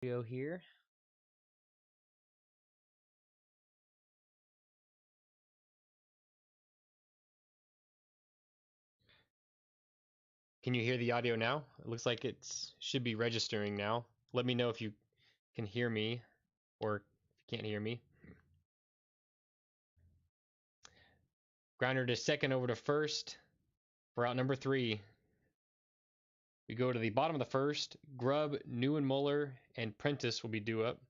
Video here. Can you hear the audio now? It looks like it should be registering now. Let me know if you can hear me or if you can't hear me. Grounder to second over to first for out number 3. We go to the bottom of the first. Grubb, Neuenmuller, and Prentice will be due up.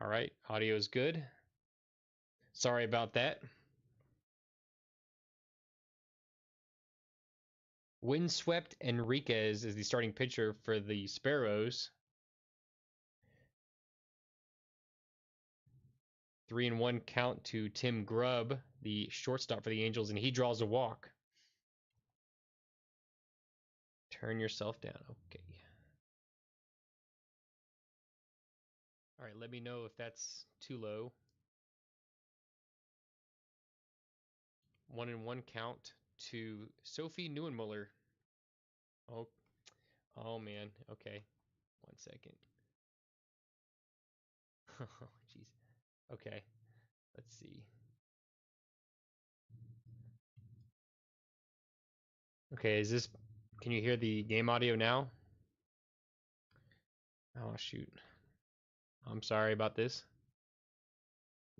All right, audio is good. Sorry about that. Windswept Enriquez is the starting pitcher for the Sparrows. 3-1 count to Tim Grubb, the shortstop for the Angels, and he draws a walk. Turn yourself down. Okay. All right, let me know if that's too low. 1-1 count to Sophie Neuenmuller. Oh man. Okay. 1 second. Oh, jeez. Okay. Let's see. Okay, can you hear the game audio now? Oh, shoot. I'm sorry about this.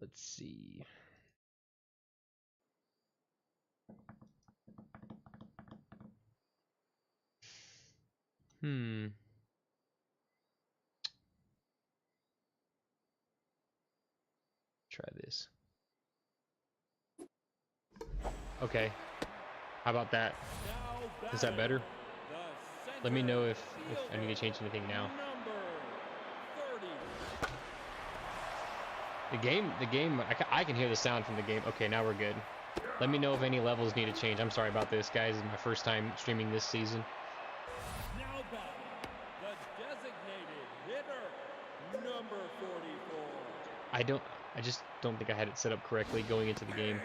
Let's see. Try this. Okay. How about that? Is that better? Let me know if I need to change anything now. The game, I can hear the sound from the game. Okay, now we're good. Let me know if any levels need to change. I'm sorry about this, guys. This is my first time streaming this season. Now back, the designated hitter, number 44. I just don't think I had it set up correctly going into the game.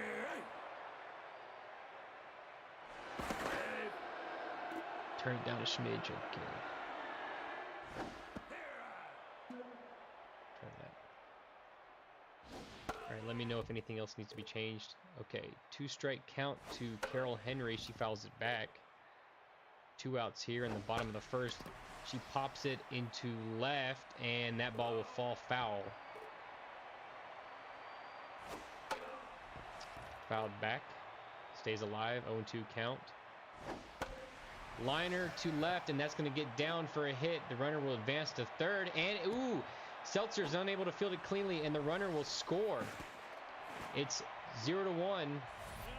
Turn it down a smidge, okay. Try that. Alright, let me know if anything else needs to be changed. Okay, 2-strike count to Carol Henry. She fouls it back. 2 outs here in the bottom of the first. She pops it into left, and that ball will fall foul. Fouled back. Stays alive. 0-2 count. Liner to left, and that's going to get down for a hit. The runner will advance to third, and ooh, Seltzer's unable to field it cleanly, and the runner will score. It's 0-1.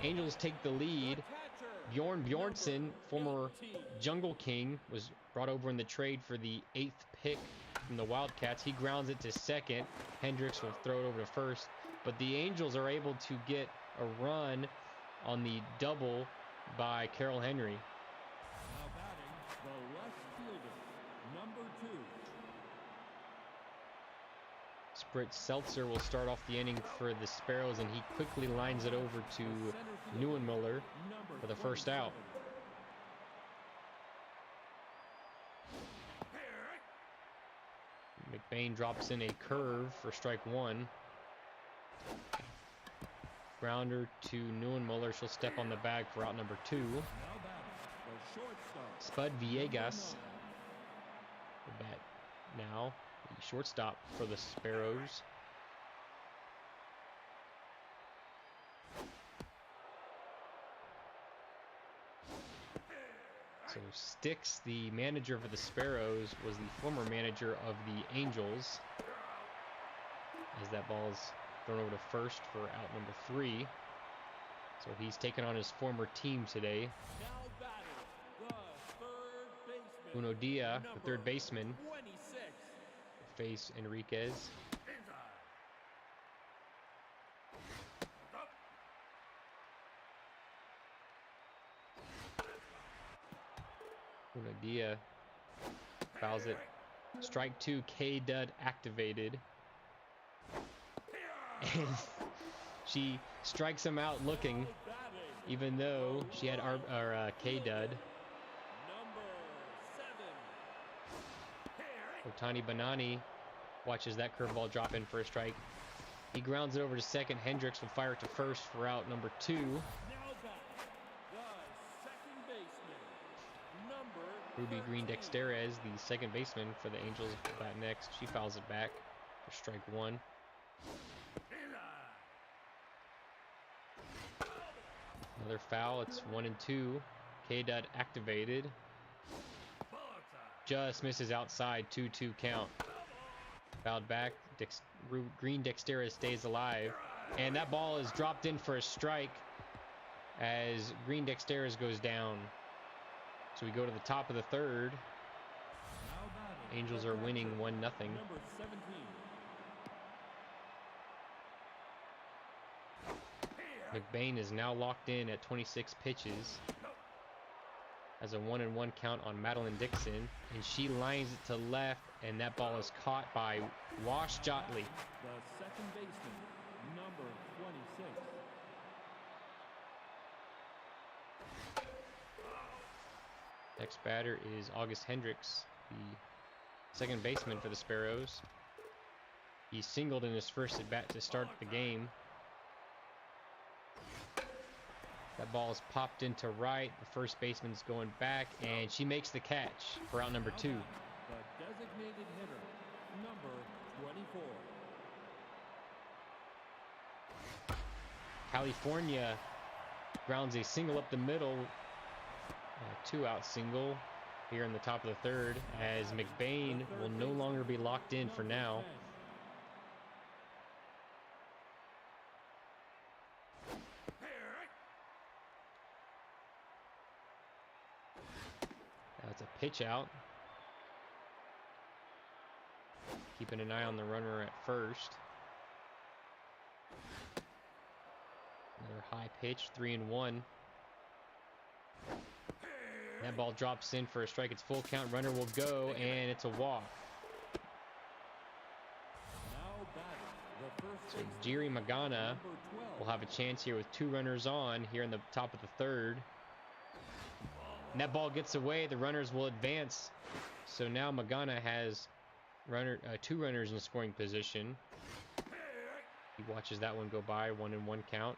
Angels take the lead. Bjorn Bjornsson, former Jungle King, was brought over in the trade for the 8th pick from the Wildcats. He grounds it to second. Hendricks will throw it over to first, but the Angels are able to get a run on the double by Carol Henry. Now batting, the left fielder, number 2. Spritz Seltzer will start off the inning for the Sparrows, and he quickly lines it over to Neuenmuller for the first out. McBain drops in a curve for strike 1. Grounder to Neuenmuller. She'll step on the bag for out number 2. Spud Villegas. The bat now. The shortstop for the Sparrows. So Sticks, the manager for the Sparrows, was the former manager of the Angels. As that ball's thrown over to first for out number 3. So he's taken on his former team today. Uno Dia, the third baseman, face Enriquez. Uno Dia fouls it. Strike 2, K-Dud activated. And she strikes him out looking, even though she had K-Dud. Otani Banani Watches that curveball drop in for a strike. He grounds it over to second. Hendricks will fire it to first for out number 2. Now back, the second baseman, number Ruby 13. Green Dexterez, the second baseman for the Angels, will bat next. She fouls it back for strike 1. Another foul. It's 1-2. K-Dot activated. Just misses outside. 2-2 count. Fouled back. Green Dexterez stays alive. And that ball is dropped in for a strike as Green Dexterez goes down. So we go to the top of the third. Angels are winning 1-0. Number 17. McBain is now locked in at 26 pitches. Has a 1-1 count on Madeline Dixon. And she lines it to left, and that ball is caught by Wash Jotley. The second baseman, number 26. Next batter is August Hendricks, the second baseman for the Sparrows. He singled in his first at bat to start the game. That ball is popped into right. The first baseman's going back, and she makes the catch for out number 2. The designated hitter, number 24. California grounds a single up the middle, a 2-out single here in the top of the third, as McBain will no longer be locked in for now. That's a pitch out. Keeping an eye on the runner at first. Another high pitch, 3-1. That ball drops in for a strike. It's full count. Runner will go, and it's a walk. So Jiri Magana will have a chance here with 2 runners on here in the top of the third. And that ball gets away. The runners will advance. So now Magana has 2 runners in scoring position. He watches that one go by. 1-1 count.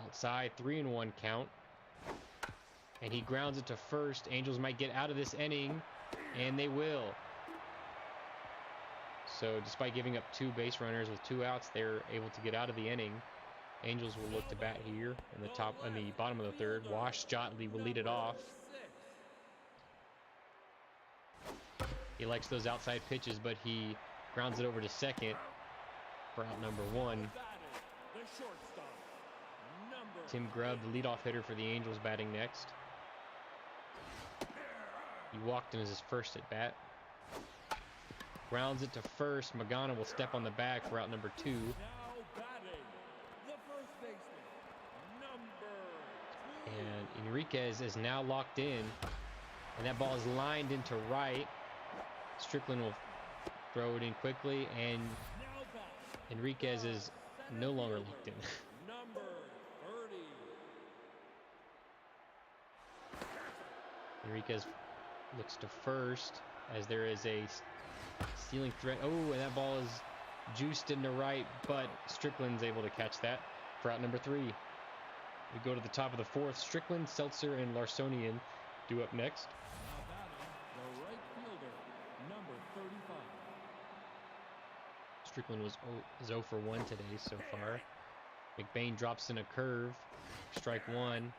Outside, 3-1 count. And he grounds it to first. Angels might get out of this inning, and they will. So despite giving up 2 base runners with 2 outs, they're able to get out of the inning. Angels will look to bat here in the bottom of the third. Wash Jotley will lead it off. He likes those outside pitches, but he grounds it over to second for out number 1. Tim Grubb, the leadoff hitter for the Angels, batting next. He walked in his first at bat. Grounds it to first. Magana will step on the back for out number 2. And Enriquez is now locked in. And that ball is lined into right. Strickland will throw it in quickly, and Enriquez is no longer locked in. Enriquez looks to first as there is a stealing threat. Oh, and that ball is juiced into right, but Strickland's able to catch that for out number 3. We go to the top of the fourth. Strickland, Seltzer, and Larsonian due up next. Now batting, the right fielder, number 35. Strickland is 0 for 1 today so far. McBain drops in a curve. Strike 1.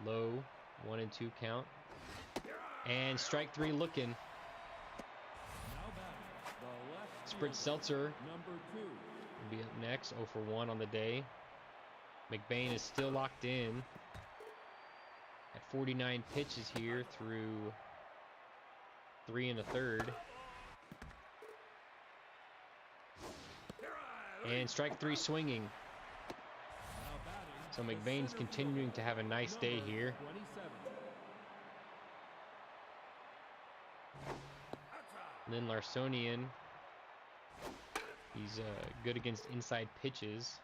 Low. 1-2 count. And strike 3 looking. Spritz Seltzer Number 2. will be up next. 0 for 1 on the day. McBain is still locked in at 49 pitches here through 3 1/3. And strike 3 swinging. So McBain's continuing to have a nice day here. 27. And then Larsonian, he's good against inside pitches.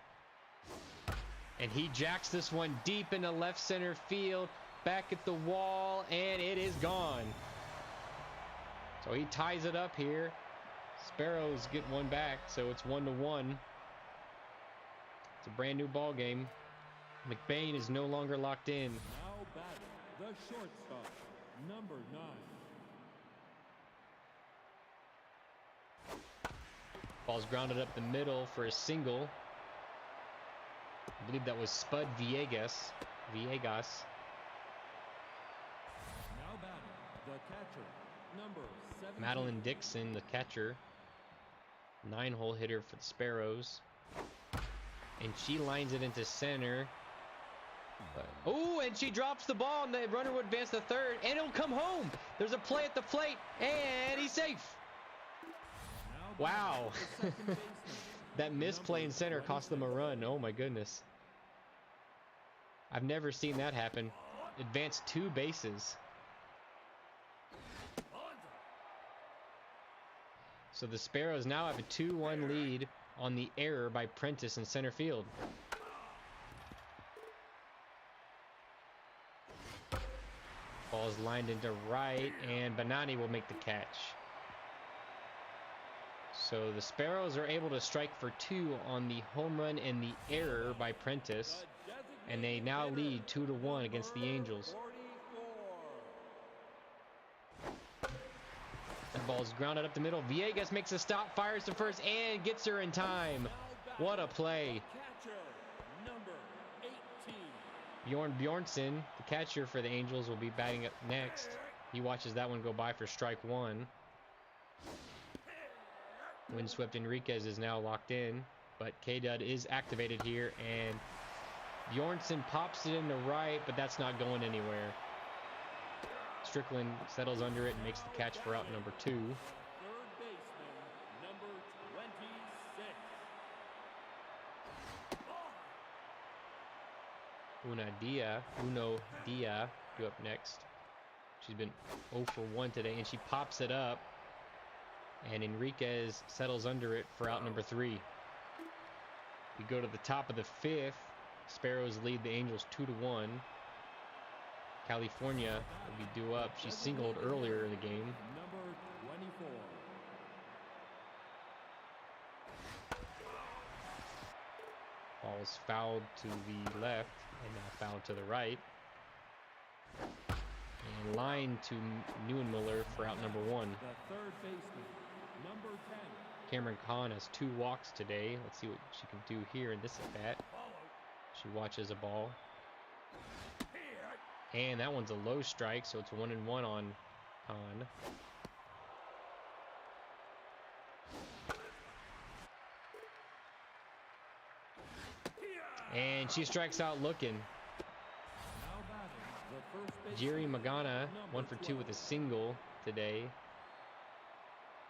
And he jacks this one deep into left center field, back at the wall, and it is gone. So he ties it up here. Sparrows get one back, so it's 1-1. It's a brand new ball game. McBain is no longer locked in. Now batting, the shortstop, number 9. Ball's grounded up the middle for a single. I believe that was Spud Villegas. Now batting, the catcher, number 17. Madeline Dixon, the catcher. 9-hole hitter for the Sparrows. And she lines it into center. Oh, and she drops the ball, and the runner would advance to third, and it'll come home. There's a play at the plate, and he's safe. Wow. That misplay in center cost them a run. Oh, my goodness. I've never seen that happen. Advanced 2 bases. So the Sparrows now have a 2-1 lead on the error by Prentice in center field. Ball is lined into right, and Banani will make the catch. So the Sparrows are able to strike for 2 on the home run and the error by Prentice, and they now lead 2-1 against the Angels. That ball's grounded up the middle. Villegas makes a stop, fires to first, and gets her in time. What a play. Bjorn Bjornsson, the catcher for the Angels, will be batting up next. He watches that one go by for strike 1. Windswept Enriquez is now locked in, but K-Dud is activated here, and Bjornsson pops it into right, but that's not going anywhere. Strickland settles under it and makes the catch for out number 2. Third baseman, number 26. Uno Dia, due up next. She's been 0 for 1 today, and she pops it up. And Enriquez settles under it for out number 3. We go to the top of the 5th. Sparrows lead the Angels 2-1. California will be due up. She singled earlier in the game. Number 24. Ball's fouled to the left and now fouled to the right. And line to Neuenmiller for out number 1. The third baseman, number 10. Cameron Kahn has 2 walks today. Let's see what she can do here in this at bat. She watches a ball. And that one's a low strike, so it's 1-1 on Kahn. And she strikes out looking. Jerry Magana, 1 for 2 with a single today.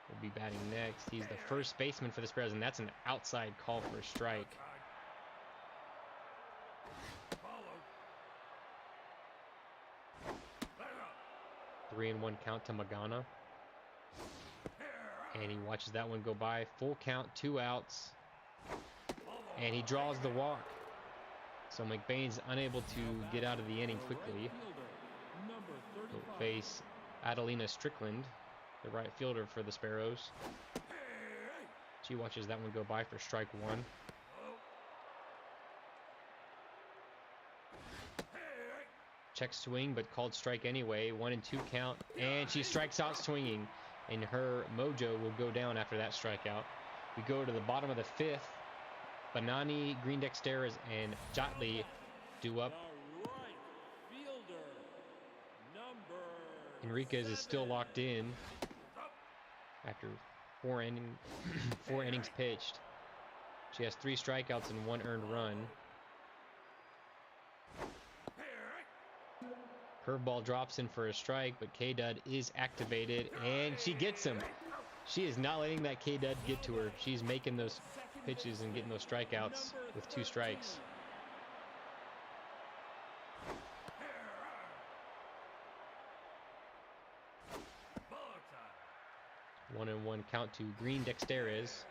Will be batting next. He's the first baseman for the Sparrows, and that's an outside call for a strike. 3-1 count to Magana. And he watches that one go by. Full count, 2 outs. And he draws the walk. So McBain's unable to get out of the inning quickly. He'll face Adelina Strickland, the right fielder for the Sparrows. She watches that one go by for strike 1. Check swing, but called strike anyway. 1-2 count, and she strikes out swinging, and her mojo will go down after that strikeout. We go to the bottom of the 5th. Banani, Green Dexteras, and Jotley due up. Enriquez is still locked in after 4 innings pitched. She has 3 strikeouts and 1 earned run. Curveball drops in for a strike, but K-Dud is activated, and she gets him. She is not letting that K-Dud get to her. She's making those pitches and getting those strikeouts with 2 strikes. One and 1 count to Green Dexteras.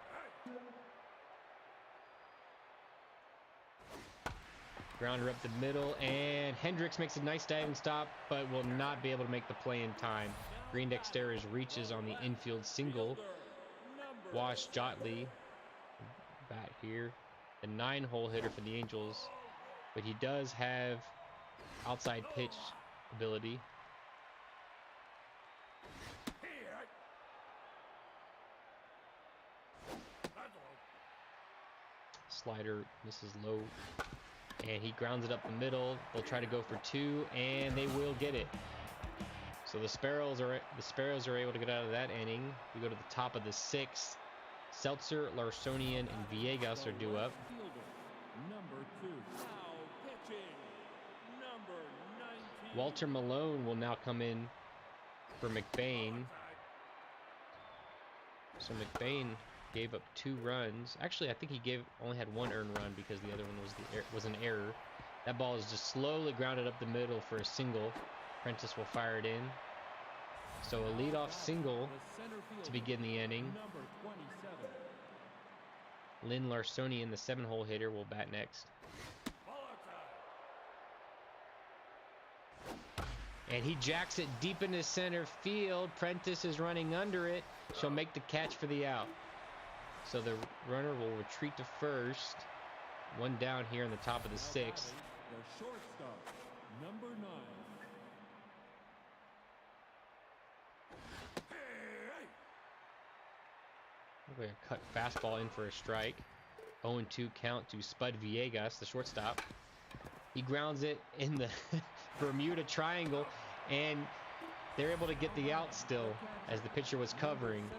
Grounder up the middle, and Hendricks makes a nice diving stop, but will not be able to make the play in time. Green Dexter's reaches on the infield single. Wash Jotley bat here. The 9-hole hitter for the Angels, but he does have outside pitch ability. Slider misses low, and he grounds it up the middle. They'll try to go for 2, and they will get it. So the Sparrows are able to get out of that inning. We go to the top of the 6th. Seltzer, Larsonian, and Villegas are due up. Number 2. Now pitching. Number 19. Walter Malone will now come in for McBain. So McBain gave up 2 runs. Actually, I think he only had 1 earned run because the other one was an error. That ball is just slowly grounded up the middle for a single. Prentice will fire it in. So a leadoff single to begin the inning. Number 27. Lynn Larsonian, the 7-hole hitter, will bat next. And he jacks it deep into center field. Prentice is running under it. She'll make the catch for the out. So the runner will retreat to first. 1 down here in the top of the 6th. The shortstop, number 9. We're going to cut fastball in for a strike. 0-2 count to Spud Villegas, the shortstop. He grounds it in the Bermuda Triangle, and they're able to get the out still as the pitcher was covering.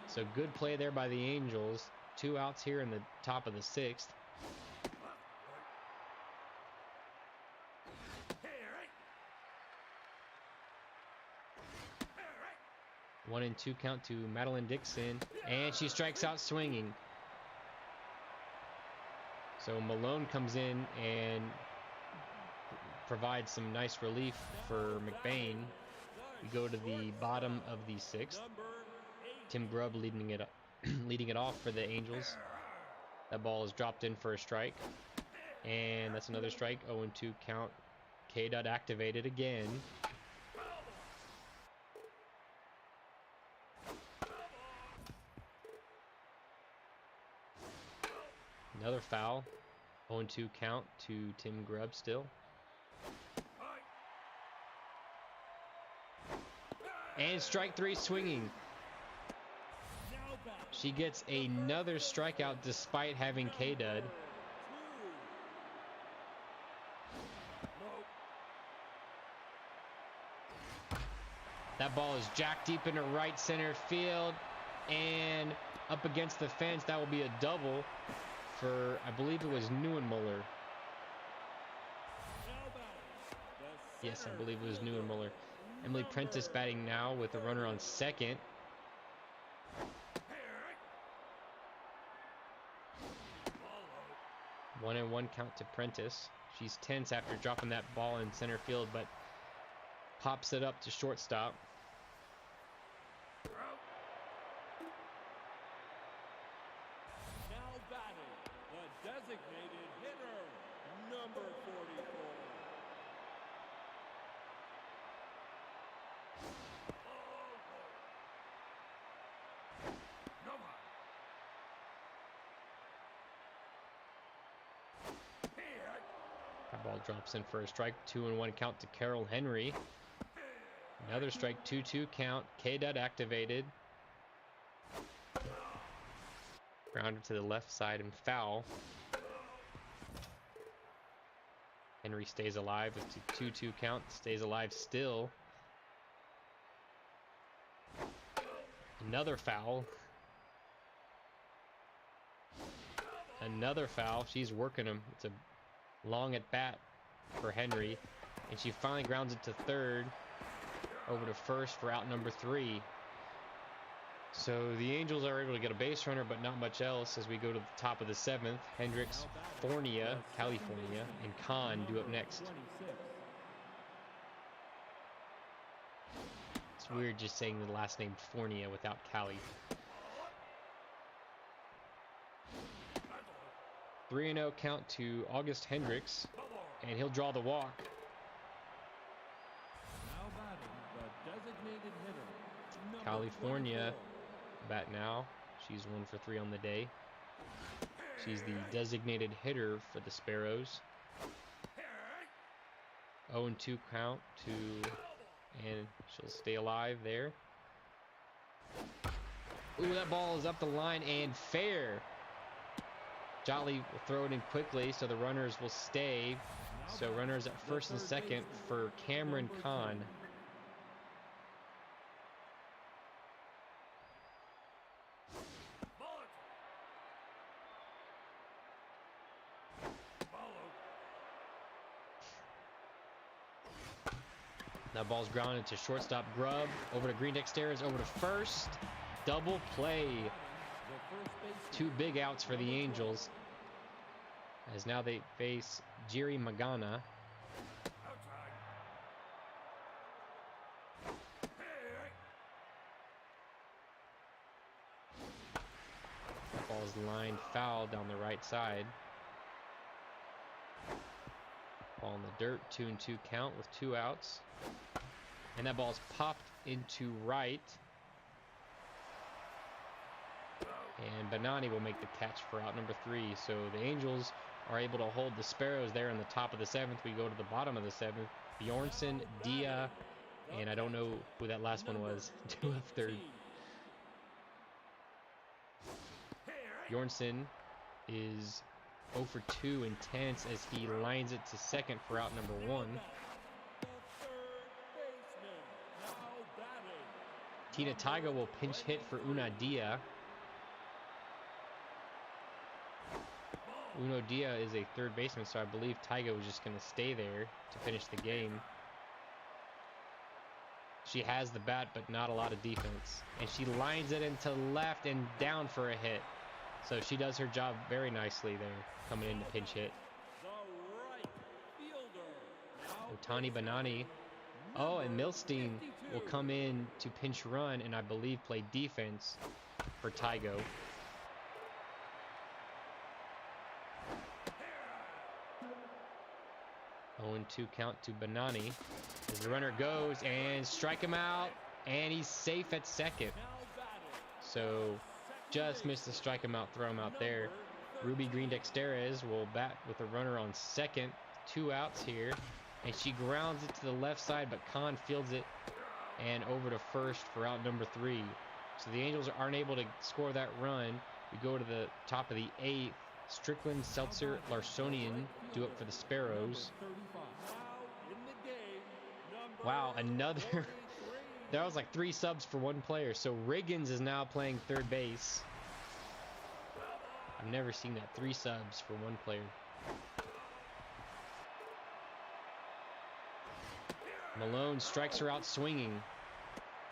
So good play there by the Angels. 2 outs here in the top of the 6th. One and 2 count to Madeline Dixon, and she strikes out swinging. So Malone comes in and provides some nice relief for McBain. We go to the bottom of the 6th. Tim Grubb leading it off for the Angels. That ball is dropped in for a strike, and that's another strike. 0-2 count. K-Dot activated again. Another foul. 0-2 count to Tim Grubb still. And strike 3 swinging. She gets another strikeout despite having K-Dud. That ball is jacked deep into right center field and up against the fence. That will be a double for, I believe it was Neuenmuller. Yes, I believe it was Neuenmuller. Emily Prentice batting now with a runner on second. One and 1 count to Prentice. She's tense after dropping that ball in center field, but pops it up to shortstop. Now batting, the designated hitter, number 44. That ball drops in for a strike. 2-1 count to Carol Henry. Another strike. 2-2 count. K-Dot activated. Grounder to the left side and foul. Henry stays alive with a 2-2 count. Stays alive still. Another foul. Another foul. She's working him. It's a long at bat for Henry, and she finally grounds it to third, over to first for out number 3. So the Angels are able to get a base runner, but not much else as we go to the top of the 7th. Hendricks, Fornia, California, and Kahn due up next. It's weird just saying the last name Fornia without Cali. 3-0 count to August Hendricks, and he'll draw the walk. Now batting, the designated hitter, number California 24. bat now. She's 1 for 3 on the day. She's the designated hitter for the Sparrows. 0-2 count to, and she'll stay alive there. Ooh, that ball is up the line and fair. Jotley will throw it in quickly, so the runners will stay. So runners at first and second for Cameron Kahn. That ball's grounded to shortstop Grubb. Over to Green Dexteras, over to first. Double play. 2 big outs for the Angels, as now they face Jiri Magana. That ball's lined foul down the right side. Ball in the dirt, 2-2 count with 2 outs. And that ball's popped into right. And Banani will make the catch for out number 3. So the Angels are able to hold the Sparrows there in the top of the 7th. We go to the bottom of the 7th. Bjornsson, Dia, and I don't know who that last one was. To left third. Bjornsson is 0 for 2 intense as he lines it to second for out number 1. Tina Taiga will pinch hit for Una Dia. Uno Dia is a third baseman, so I believe Taiga was just going to stay there to finish the game. She has the bat, but not a lot of defense. And she lines it into left and down for a hit. So she does her job very nicely there, coming in to pinch hit. Otani Banani. Oh, and Milstein will come in to pinch run and I believe play defense for Taigo. Oh, 2 count to Banani as the runner goes and strike him out, and he's safe at second. So just missed the strike him out, throw him out there. Ruby Green Dexteras will bat with a runner on second. 2 outs here, and she grounds it to the left side, but Kahn fields it and over to first for out number 3. So the Angels aren't able to score that run. We go to the top of the 8th. Strickland, Seltzer, Larsonian do up for the Sparrows. Wow, another. That was like 3 subs for 1 player. So Riggins is now playing third base. I've never seen that. 3 subs for 1 player. Malone strikes her out swinging.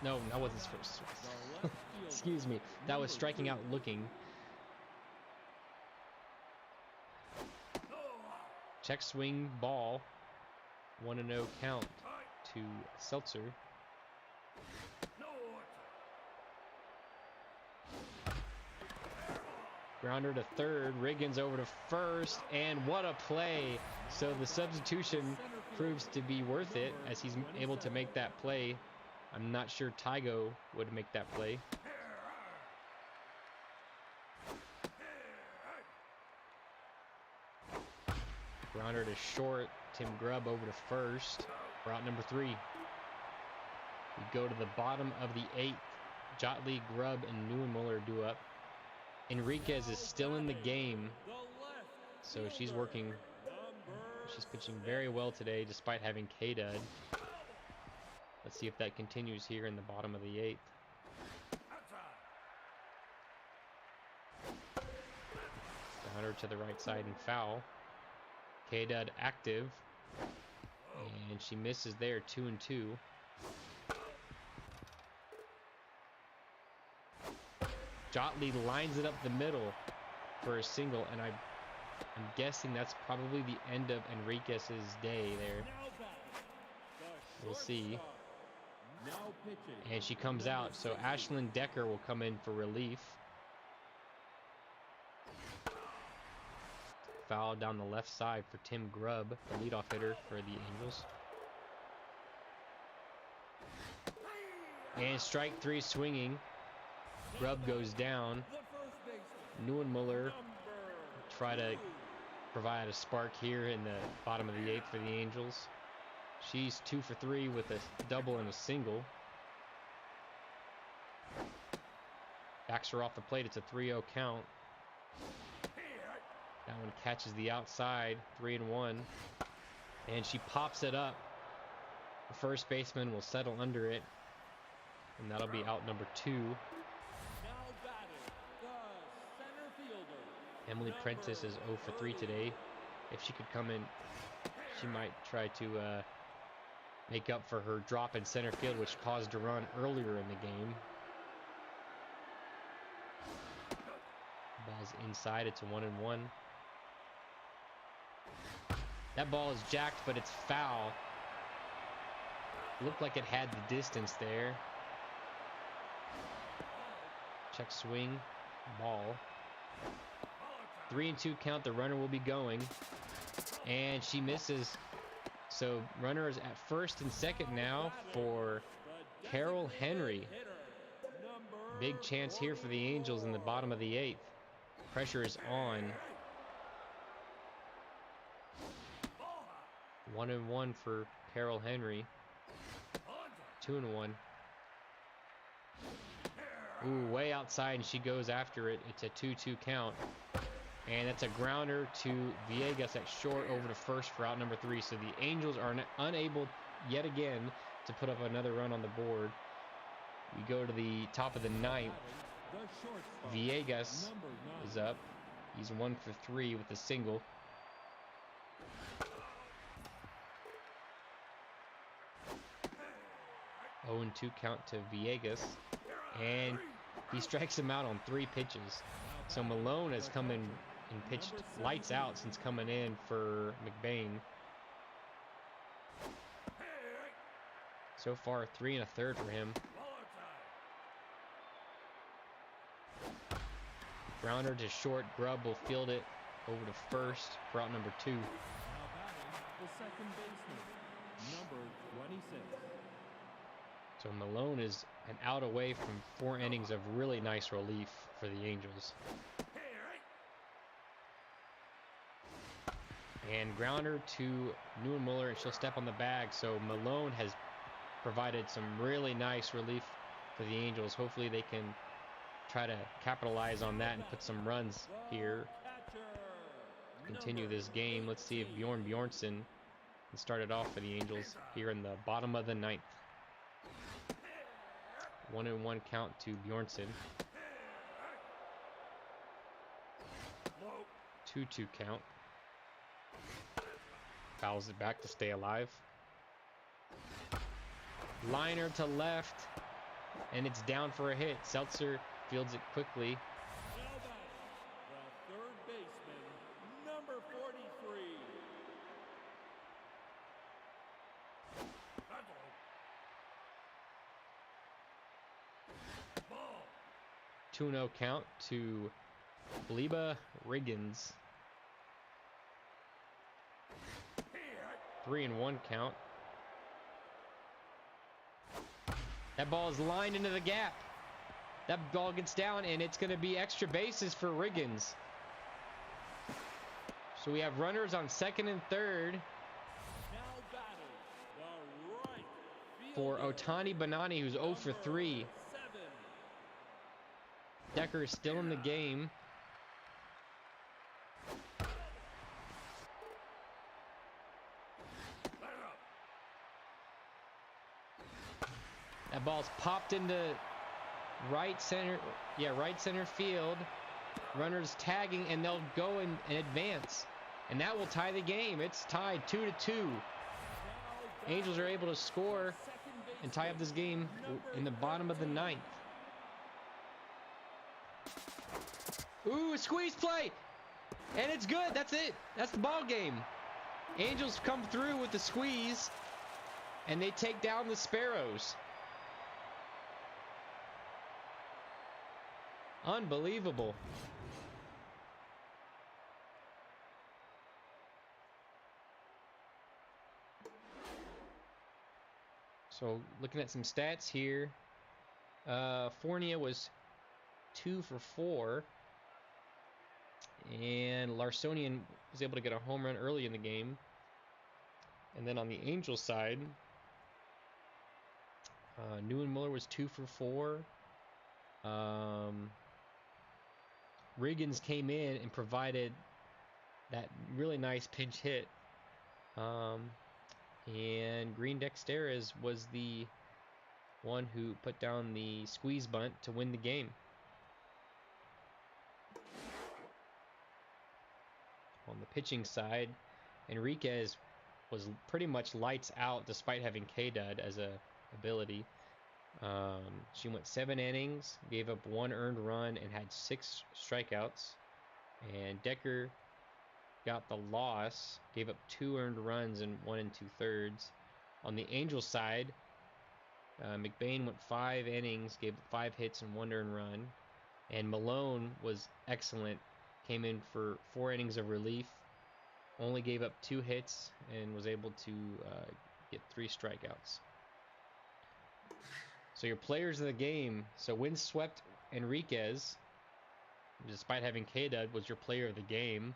No, that wasn't his first. Excuse me. That was striking out looking. Check swing ball. 1-0 count to Seltzer. Grounder to third. Riggins over to first. And what a play. So the substitution proves to be worth it as he's able to make that play. I'm not sure Taigo would make that play. Grounder to short. Tim Grubb over to first for out number 3. We go to the bottom of the 8th. Jotley, Grubb, and Neuenmuller do up. Enriquez is still in the game, so she's working. She's pitching very well today despite having K-Dud. Let's see if that continues here in the bottom of the 8th. Grounder to the right side and foul. K-Dud active, and she misses there, 2-2. Jotley lines it up the middle for a single, and I'm guessing that's probably the end of Enriquez's day there. We'll see. And she comes out, so Ashlyn Decker will come in for relief. foul down the left side for Tim Grubb, the leadoff hitter for the Angels. And strike 3 swinging. Grubb goes down. Neuenmuller try to provide a spark here in the bottom of the 8th for the Angels. She's 2 for 3 with a double and a single. Backs her off the plate. It's a 3-0 count. That one catches the outside, 3-1. And she pops it up. The first baseman will settle under it. And that'll be out number 2. Emily Prentice is 0 for 3 today. If she could come in, she might try to make up for her drop in center field, which caused a run earlier in the game. Ball's inside. It's a 1-1. That ball is jacked, but it's foul. Looked like it had the distance there. Check swing. Ball. 3-2 count. The runner will be going. And she misses. So runner is at first and second now for Carol Henry. Big chance here for the Angels in the bottom of the 8th. Pressure is on. 1-1 for Carol Henry. 2-1. Ooh, way outside, and she goes after it. It's a 2-2 count. And that's a grounder to Villegas at short over to first for out number 3. So the Angels are unable yet again to put up another run on the board. We go to the top of the 9th. Villegas is up. He's 1 for 3 with a single. Oh, 2 count to Villegas. And he strikes him out on 3 pitches. So Malone has come in and pitched lights out since coming in for McBain. So far, 3 1/3 for him. Grounder to short. Grubb will field it over to first for out number 2. Now batting, the second baseman, number 26. So Malone is an out away from 4 innings of really nice relief for the Angels. And grounder to Neuenmuller, and she'll step on the bag. So Malone has provided some really nice relief for the Angels. Hopefully they can try to capitalize on that and put some runs here. Continue this game. Let's see if Bjorn Bjornsson can start it off for the Angels here in the bottom of the 9th. 1-1 count to Bjornsson. 2-2 count. Fouls it back to stay alive. Liner to left, and it's down for a hit. Seltzer fields it quickly. Now batting, the third baseman, number 43. 2-0 count to Bliba Riggins. 3-1 count. That ball is lined into the gap. That ball gets down, and it's going to be extra bases for Riggins. So we have runners on second and third for Otani Banani, who's 0 for 3. Decker is still in the game. That ball's popped into right center field. Runners tagging, and they'll go and advance. And that will tie the game. It's tied 2-2. Angels are able to score and tie up this game in the bottom of the 9th. Ooh, a squeeze play! And it's good. That's it. That's the ball game. Angels come through with the squeeze, and they take down the Sparrows. Unbelievable. So looking at some stats here, Fournier was 2 for 4, and Larsonian was able to get a home run early in the game. And then on the Angels side, Neuenmuller was 2 for 4. Riggins came in and provided that really nice pinch hit. And Green Dexteres was the one who put down the squeeze bunt to win the game. On the pitching side, Enriquez was pretty much lights out despite having K-Dud as a ability. She went 7 innings, gave up 1 earned run, and had 6 strikeouts. And Decker got the loss, gave up 2 earned runs and 1 2/3. On the Angels side, McBain went 5 innings, gave up 5 hits and 1 earned run. And Malone was excellent, came in for 4 innings of relief, only gave up 2 hits, and was able to get 3 strikeouts. So your players of the game, so windswept Enriquez, despite having K-Dud, was your player of the game.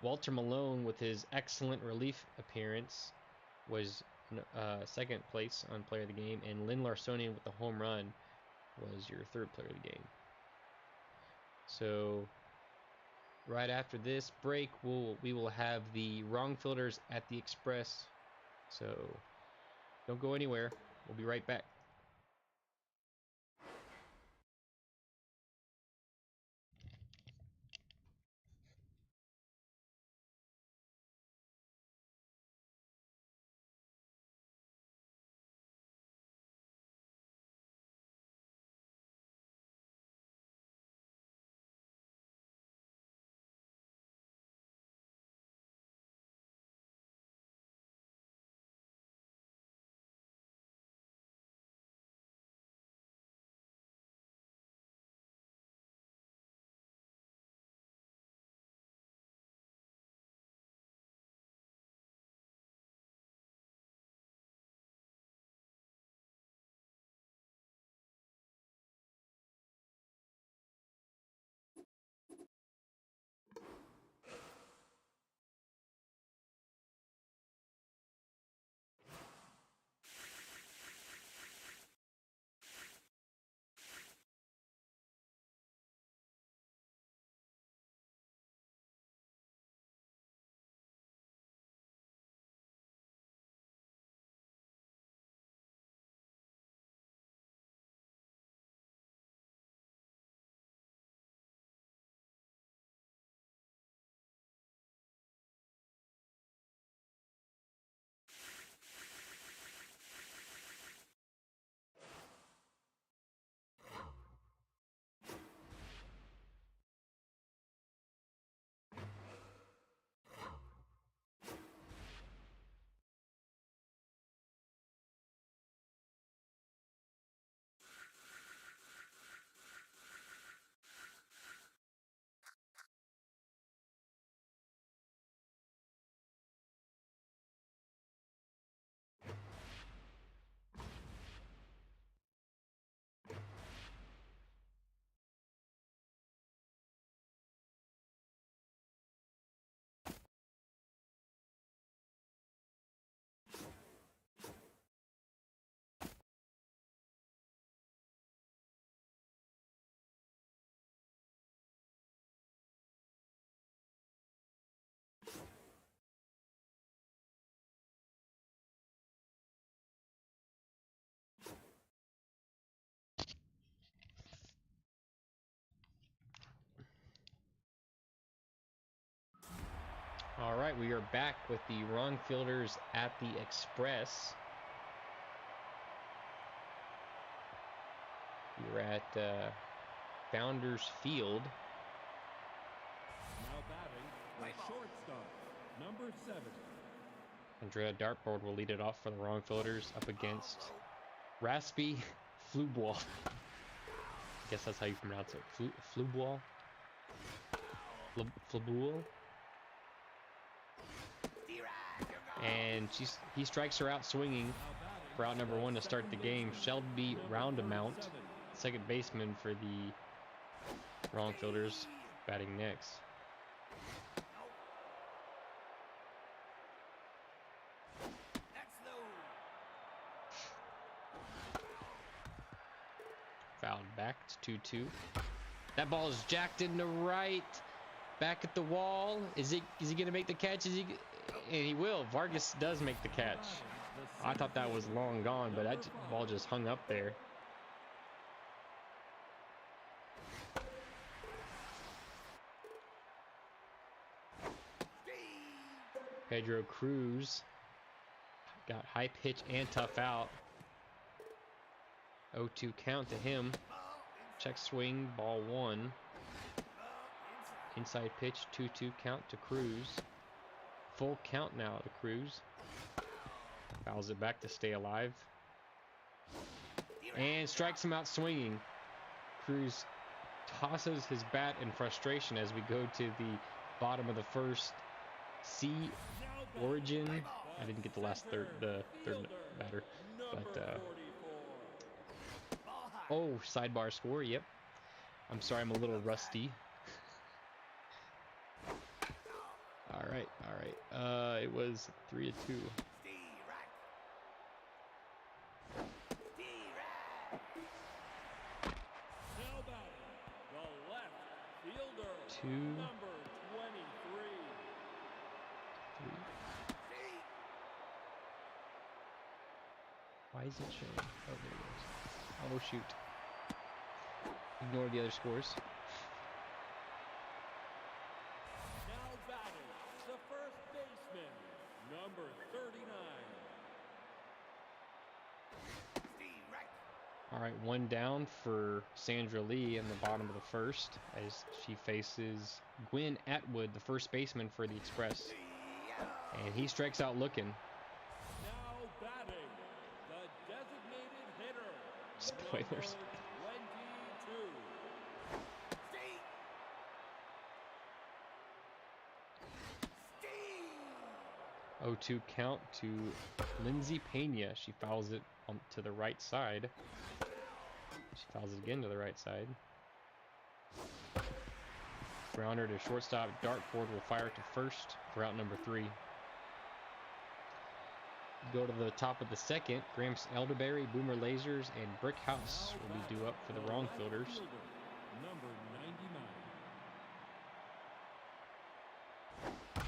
Walter Malone, with his excellent relief appearance, was second place on player of the game, and Lynn Larsonian with the home run was your third player of the game. So right after this break, we will have the wrong fielders at the Express. So don't go anywhere. We'll be right back. All right, we are back with the wrong fielders at the Express. We're at Founders Field. Now batting, the shortstop, number 7. Andrea Dartboard will lead it off for the wrong fielders up against Raspy Flubwall. I guess that's how you pronounce it. Flubwall? Flubwall? And he strikes her out swinging for out number 1 to start the game. Shelby Roundamount, second baseman for the wrong fielders, batting next. Fouled back. It's 2-2. That ball is jacked into right. Back at the wall. Is he gonna make the catch? And he will. Vargas does make the catch. I thought that was long gone, but that ball just hung up there. Pedro Cruz got high pitch and tough out. 0-2 count to him. Check swing, ball 1. Inside pitch, 2-2 count to Cruz. Full count now to Cruz. Fouls it back to stay alive. And strikes him out swinging. Cruz tosses his bat in frustration as we go to the bottom of the first. C Origin. I didn't get the third batter, but oh, sidebar score. Yep. I'm sorry, I'm a little rusty. All right. It was 3-2. Why is it showing? Oh, there it goes. Oh, shoot. Ignore the other scores. Now batting, the first baseman, number 39. All right, 1 down for Sandra Lee in the bottom of the first as she faces Gwen Atwood, the first baseman for the Express. And he strikes out looking. Now batting, the designated hitter. Spoilers. 22. 0-2 count to Lindsay Pena. She fouls it to the right side. She fouls it again to the right side. Grounder to shortstop. Dartford will fire it to first for out number 3. Go to the top of the second. Gramps Elderberry, Boomer Lasers, and Brick House will be due up for the wrong fielders. Number 99.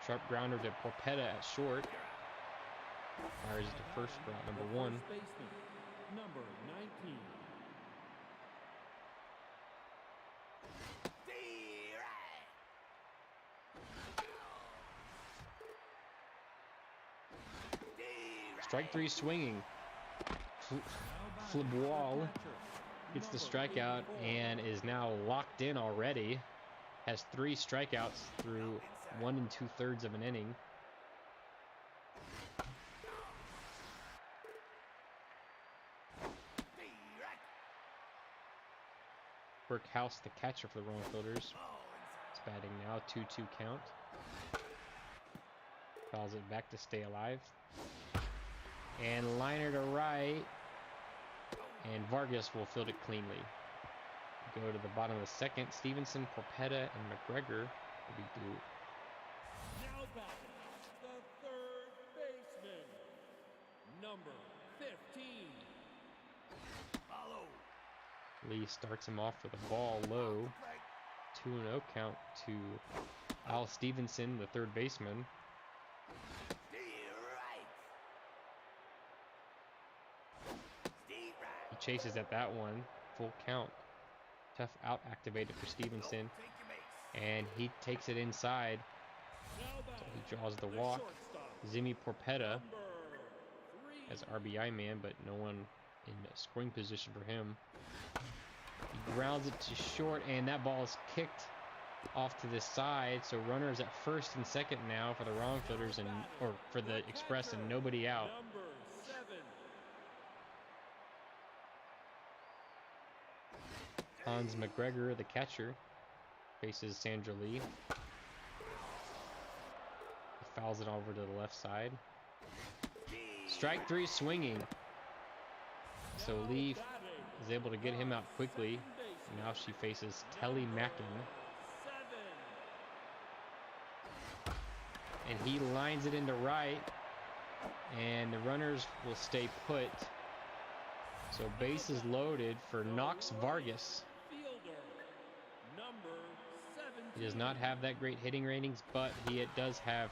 Sharp grounder to Porpetta at short. Fires it to first for out number 1. First baseman, number 19. Strike 3 swinging. Flebois gets the strikeout and is now locked in already. Has 3 strikeouts through 1 2/3 of an inning. House, the catcher for the wrong fielders. It's batting now, 2-2 count. Fouls it back to stay alive. And liner to right. And Vargas will field it cleanly. Go to the bottom of the second. Stevenson, Porpetta, and McGregor will be due. Now batting, the third baseman, number 15. Lee starts him off with a ball low. 2-0 count to Al Stevenson, the third baseman. He chases at that one. Full count. Tough out activated for Stevenson. And he takes it inside. So he draws the walk. Zimmy Porpetta as RBI man, but no one in scoring position for him. He grounds it to short, and that ball is kicked off to the side. So runners at first and second now for the wrong fielders or for the Express, and nobody out. Number 7. Hans McGregor, the catcher, faces Sandra Lee. He fouls it over to the left side. strike three swinging. So Leaf is able to get him out quickly. Now she faces Telly Mackin. And he lines it into right. And the runners will stay put. So base is loaded for Knox Vargas. He does not have that great hitting ratings, but he does have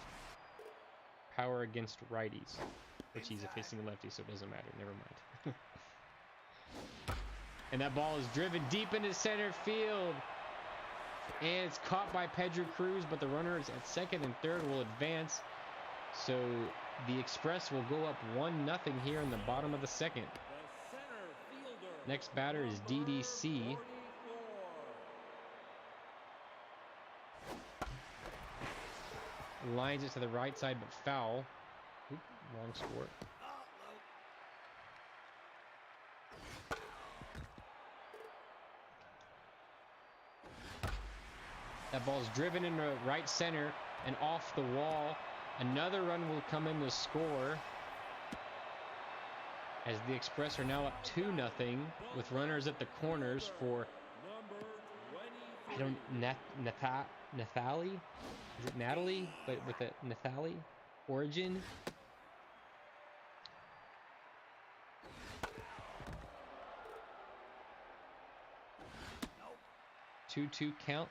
power against righties, which he's facing a lefty, so it doesn't matter. Never mind. And that ball is driven deep into center field. And it's caught by Pedro Cruz, but the runners at second and third will advance. So the Express will go up 1-0 here in the bottom of the second. Next batter is DDC. Lines it to the right side, but foul. Oop, wrong score. That ball's driven into right center and off the wall. Another run will come in to score. As the Express are now up 2-0 with runners at the corners for Nathalie? Is it Natalie? But with a Nathalie origin? Nope. 2-2 count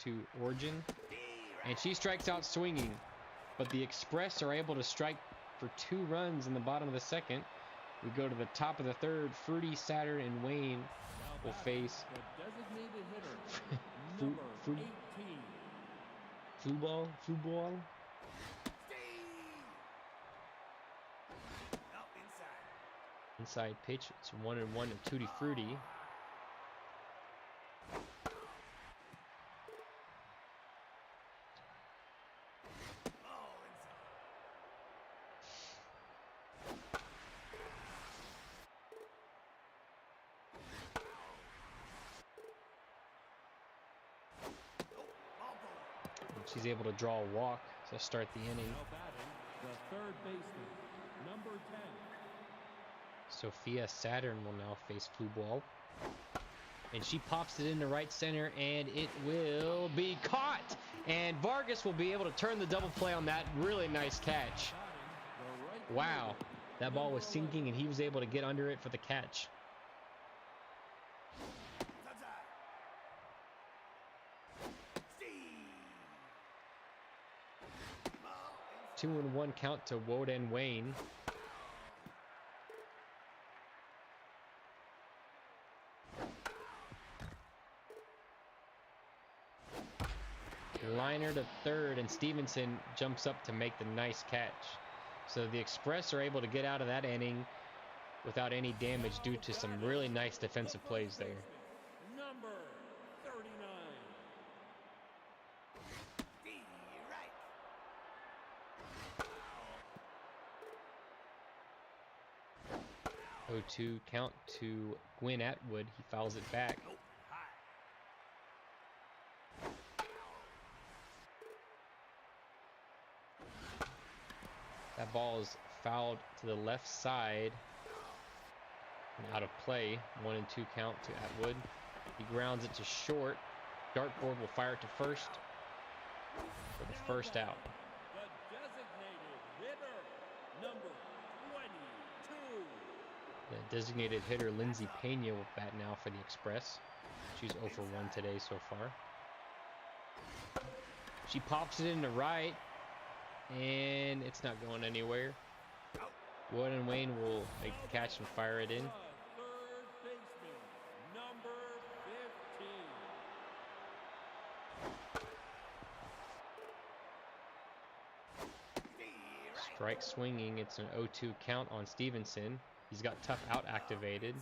to Origin. And she strikes out swinging. But the Express are able to strike for 2 runs in the bottom of the second. We go to the top of the third. Fruity, Saturn, and Wayne will face Fluball. Inside pitch. It's 1-1 to Tutti Frutti. She's able to draw a walk to start the inning. Now batting, the third baseman, number 10. Sophia Saturn will now face Fluball. And she pops it into right center, and it will be caught. And Vargas will be able to turn the double play on that really nice catch. Wow, that ball was sinking, and he was able to get under it for the catch. 2-1 count to Woden Wayne. Liner to third, and Stevenson jumps up to make the nice catch. So the Express are able to get out of that inning without any damage due to some really nice defensive plays there. Number 39. 0-2 count to Gwynn Atwood. He fouls it back. That ball is fouled to the left side and out of play. 1-2 count to Atwood. He grounds it to short. Dartboard will fire it to first for the first out. The designated hitter, number 22. The designated hitter, Lindsay Pena, will bat now for the Express. She's 0 for 1 today so far. She pops it into right, and it's not going anywhere. Wood and Wayne will make the catch and fire it in. Third baseman, number 15. Strike swinging. It's an 0-2 count on Stevenson. He's got tough out activated.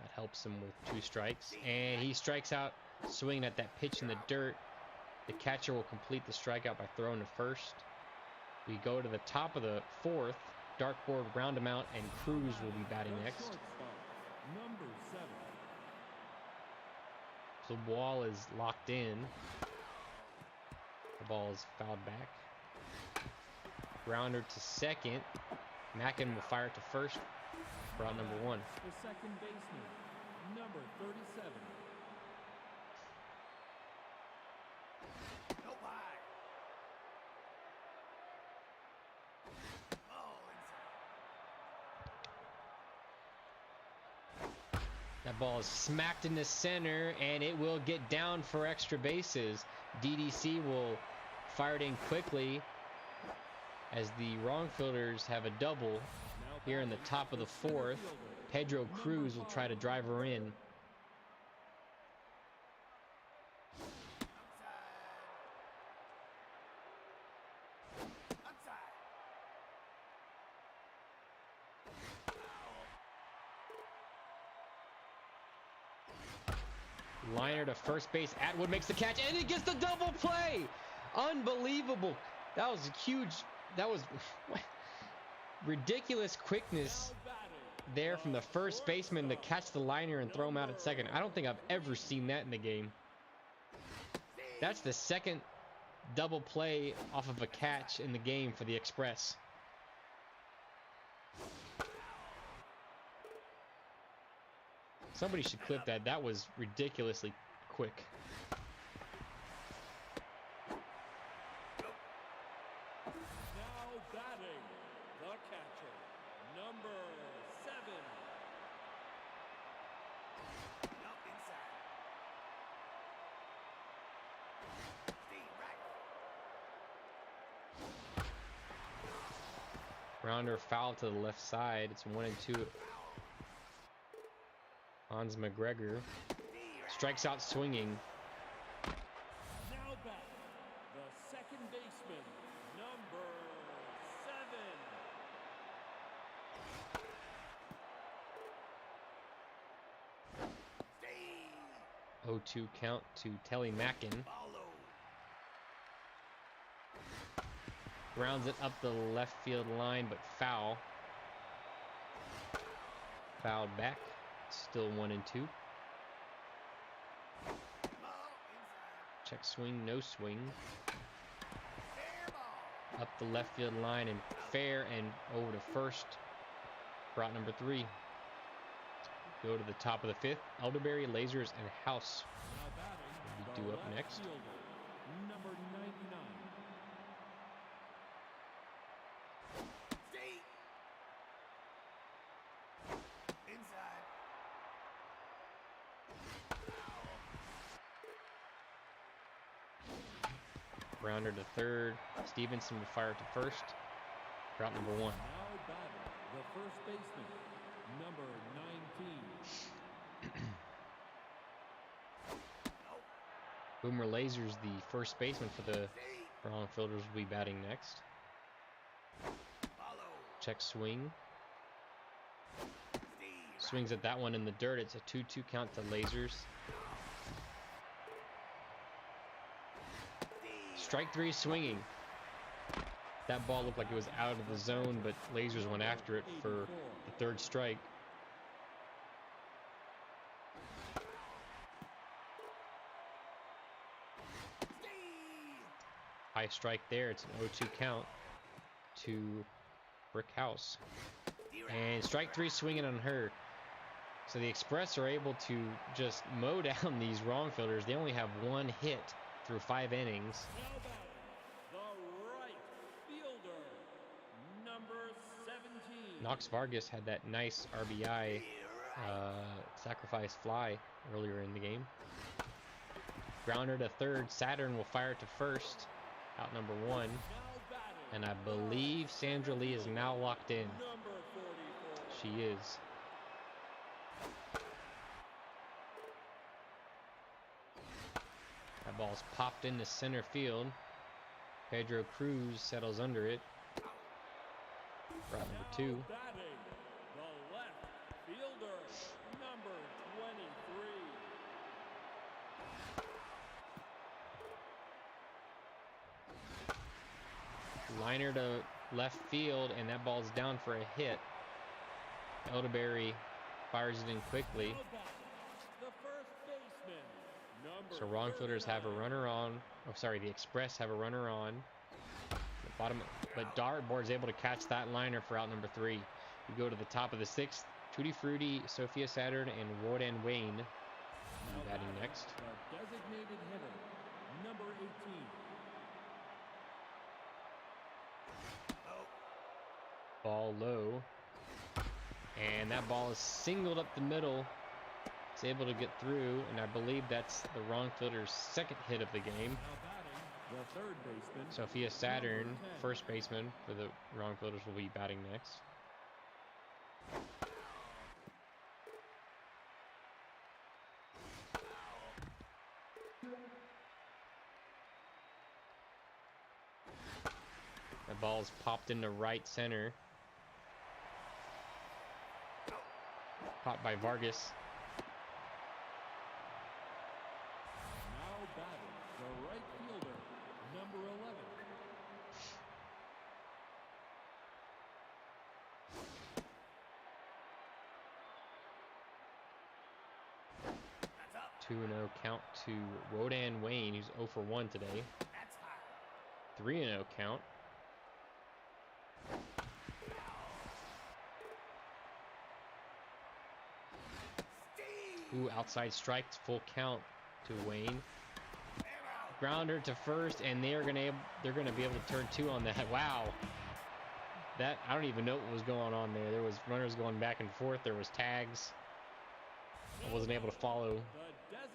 That helps him with 2 strikes. And he strikes out swinging at that pitch in the dirt. The catcher will complete the strikeout by throwing to first. We go to the top of the fourth. Dartboard round him out, and Cruz will be batting next. Number 7. The wall is locked in. The ball is fouled back. Grounder to second. Mackin will fire to first for out number 1. The second baseman, number 37. That ball is smacked into center, and it will get down for extra bases. DDC will fire it in quickly as the wrong fielders have a double here in the top of the 4th. Pedro Cruz will try to drive her in. Liner to first base. Atwood makes the catch, and he gets the double play. Unbelievable. That was huge. That was ridiculous quickness there from the first baseman to catch the liner and throw him out at second. I don't think I've ever seen that in the game. That's the second double play off of a catch in the game for the Express. Somebody should clip that. That was ridiculously quick. Now batting, the catcher, number 7. Rounder foul to the left side. It's 1-2. Hans McGregor strikes out swinging. Now back, the second baseman, number 0-2 7. count to Telly Mackin. Grounds it up the left field line, but foul. Fouled back. Still 1-2. Check swing, no swing. Up the left field line and fair, and over to first for out number 3. Go to the top of the 5th. Elderberry, Lasers, and House Now batting, will the be due up left next. fielder, number 99. Rounder to third. Stevenson will fire to first. Route number 1. Now batting, the first baseman, number 19. Boomer Lasers, the first baseman for the wrong fielders, will be batting next. Check swing. Swings at that one in the dirt. It's a 2-2 count to Lasers. Strike 3 swinging. That ball looked like it was out of the zone, but Lasers went after it for the 3rd strike. High strike there. It's an 0-2 count to Brick House. And strike 3 swinging on her. So the Express are able to just mow down these wrong fielders. They only have 1 hit through 5 innings. Now batting, the right fielder, number 17. Knox Vargas had that nice RBI sacrifice fly earlier in the game. Grounder to third. Saturn will fire to first. Out number 1. Now batting, And I believe Sandra Lee is now locked in. number 44. She is. That ball's popped into center field. Pedro Cruz settles under it. Route number 2. Now batting, the left fielder, number 23. Liner to left field, and that ball's down for a hit. Elderberry fires it in quickly. Now batting, the first baseman, number So wrong fielders have a runner on. Oh, sorry, the Express have a runner on. The bottom but Dartboard's able to catch that liner for out number 3. We go to the top of the 6th. Tutti Frutti, Sophia Saturn, and Wodan Wayne will be batting next. The designated hitter, number 18. Ball low. And that ball is singled up the middle. It's able to get through, and I believe that's the wrong fielder's second hit of the game. Now batting, the third baseman, Sophia Saturn, number 10. first baseman for the wrong fielders, will be batting next. The ball's popped into right center. Caught by Vargas. Now batting, the right fielder, number 11. That's up. 2-0 count to Wodan Wayne, who's 0 for 1 today. That's high. 3-0 count. Steve. Ooh, outside strike, full count to Wayne. Him out. Grounder to first, and they're gonna be able to turn 2 on that. Wow. That, I don't even know what was going on there. There was runners going back and forth. There was tags. I wasn't able to follow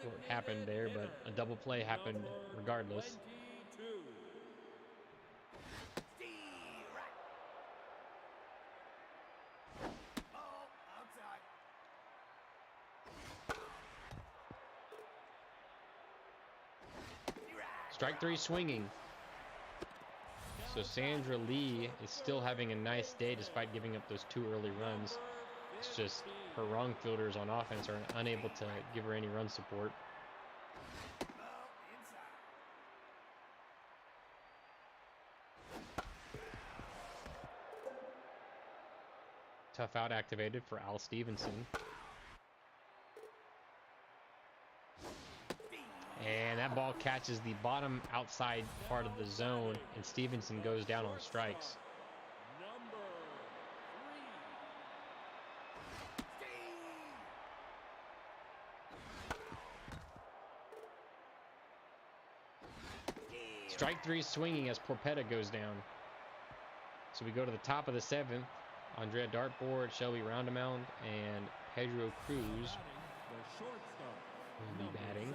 The what happened there, but a double play happened number regardless. 22. Steve. Right. Ball outside. Steve. Right. Strike 3 swinging. So Sandra Lee is still having a nice day despite giving up those 2 early runs. It's just her wrong fielders on offense are unable to give her any run support. Ball inside. Tough out activated for Al Stevenson. And that ball catches the bottom outside part of the zone, and Stevenson goes down on strikes. Number 3. Steve. Strike 3 swinging as Porpetta goes down. So we go to the top of the 7th. Andrea Dartboard, Shelby Roundamount, and Pedro Cruz The shortstop, will be number batting.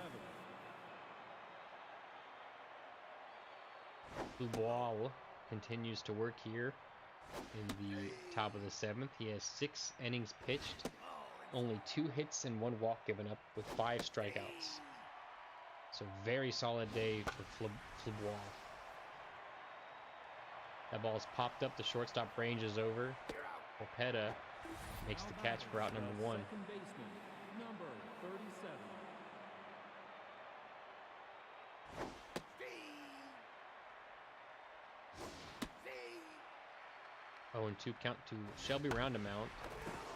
7. Dubois continues to work here in the top of the 7th. He has 6 innings pitched, only 2 hits and 1 walk given up with 5 strikeouts. So very solid day for Dubois. That ball is popped up. The shortstop range is over. Porpetta makes the catch for out number 1. Second baseman, number 37. 0-2 count to Shelby Roundamount.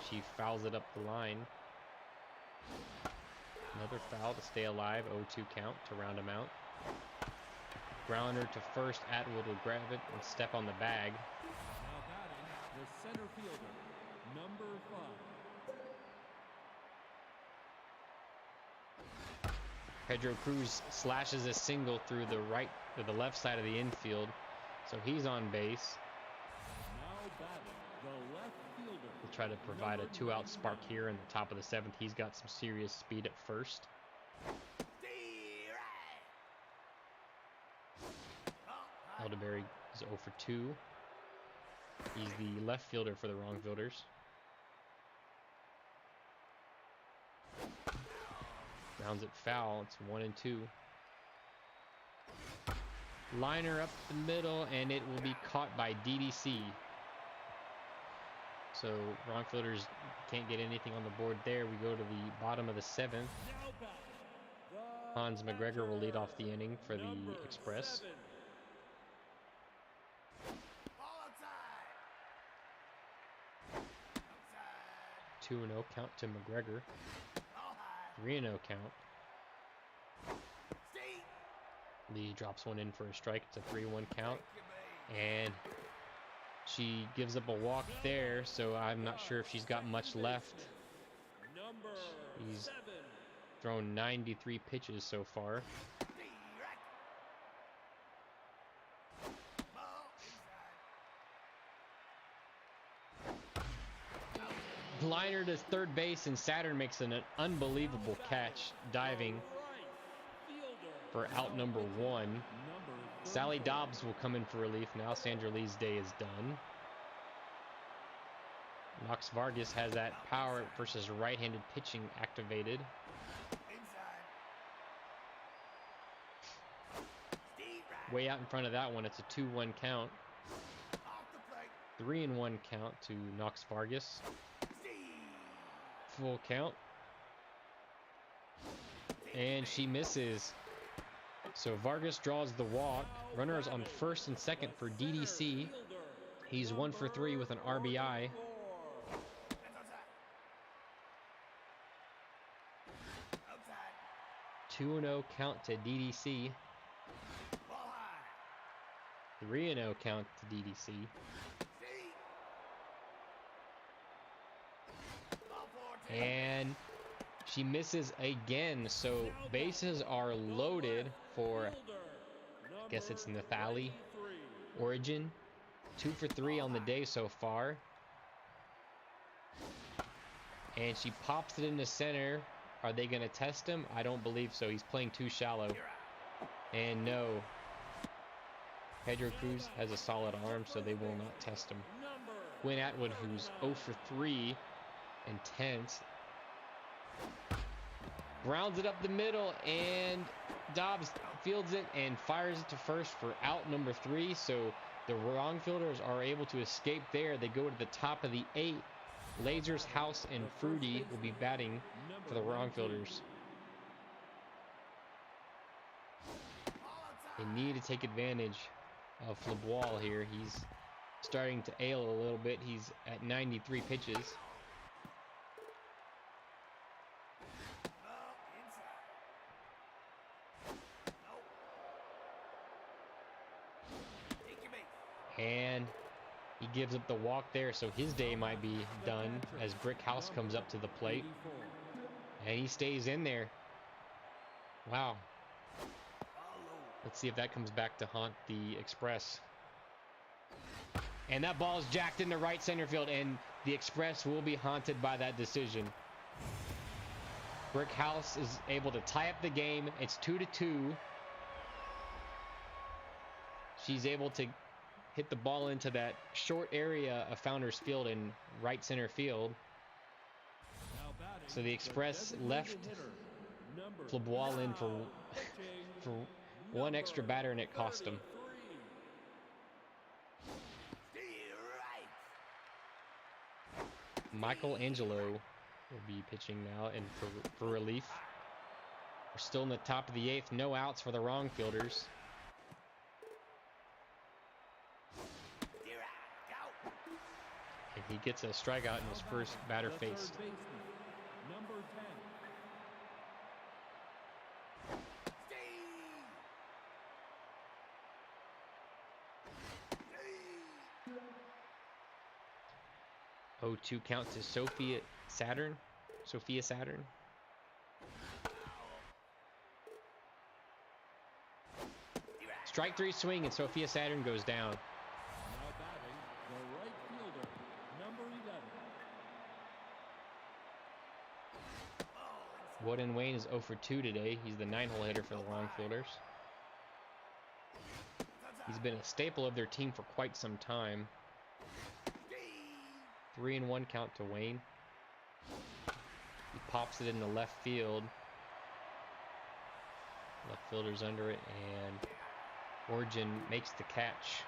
She fouls it up the line. Another foul to stay alive. 0-2 count to Roundamount. Grounder to first. Atwood will grab it and step on the bag. Now batting, the center fielder, number 5. Pedro Cruz slashes a single through the left side of the infield, so he's on base. Now batting, the left fielder. We'll try to provide a 2-out spark here in the top of the 7th. He's got some serious speed at first. Elderberry is 0 for 2. He's the left fielder for the wrong fielders. Rounds it foul. It's 1-2. Liner up the middle, and it will be caught by DDC. So wrong fielders can't get anything on the board there. We go to the bottom of the 7th. Now batting, the Hans McGregor will lead off the inning for the number Express. 7. 2-0 count to McGregor. 3-0 count. Lee drops one in for a strike. It's a 3-1 count. And She gives up a walk there, so I'm not sure if she's got much left. Number He's 7. thrown 93 pitches so far. Direct. Ball inside. Liner to third base, and Saturn makes an unbelievable catch, diving Right fielder. for out number 1. Number Sally Dobbs will come in for relief now. Sandra Lee's day is done. Knox Vargas has that power versus right-handed pitching activated. Inside. Steve right. Way out in front of that one, it's a 2-1 count. Off the plate. 3-1 count to Knox Vargas. Steve. Full count. And she misses. So Vargas draws the walk. Runners on first and second for DDC. He's 1 for 3 with an RBI. That's outside. Outside. 2-0 count to DDC. Ball high. 3-0 count to DDC. Steve. Ball 4. And she misses again. So bases are loaded for, I guess it's Nathali Origin. 2 for 3 on the day so far. And she pops it into center. Are they going to test him? I don't believe so. He's playing too shallow. And no. Pedro Cruz has a solid arm, so they will not test him. Quinn Atwood, who's 0 for 3 and tense, grounds it up the middle, and Dobbs fields it and fires it to first for out number 3. So the wrong fielders are able to escape there. They go to the top of the 8. Lasers, House, and Fruity will be batting for the wrong fielders. They need to take advantage of Flebois here. He's starting to ail a little bit. He's at 93 pitches. Ball inside. Nope. Take your base. And he gives up the walk there, so his day might be done as Brick House comes up to the plate. And he stays in there. Wow. Ball low. Let's see if that comes back to haunt the Express. And that ball is jacked into right center field, and the Express will be haunted by that decision. Brick House is able to tie up the game. It's 2-2. She's able to hit the ball into that short area of Founders Field in right center field. So the Express left Flebois in for one extra batter, and it cost him. Steve right. Michael Angelo will be pitching now and for relief. We're still in the top of the 8th. No outs for the wrong fielders. And he gets a strikeout in his first batter faced. Number 10. 0-2 count to Sophia Saturn. Strike 3 swing, and Sophia Saturn goes down. Now batting, the right fielder, number 11. Wooden Wayne is 0 for 2 today. He's the 9-hole hitter for the wrong fielders. He's been a staple of their team for quite some time. 3-1 count to Wayne. He pops it into left field. Left fielder's under it, and Origin makes the catch.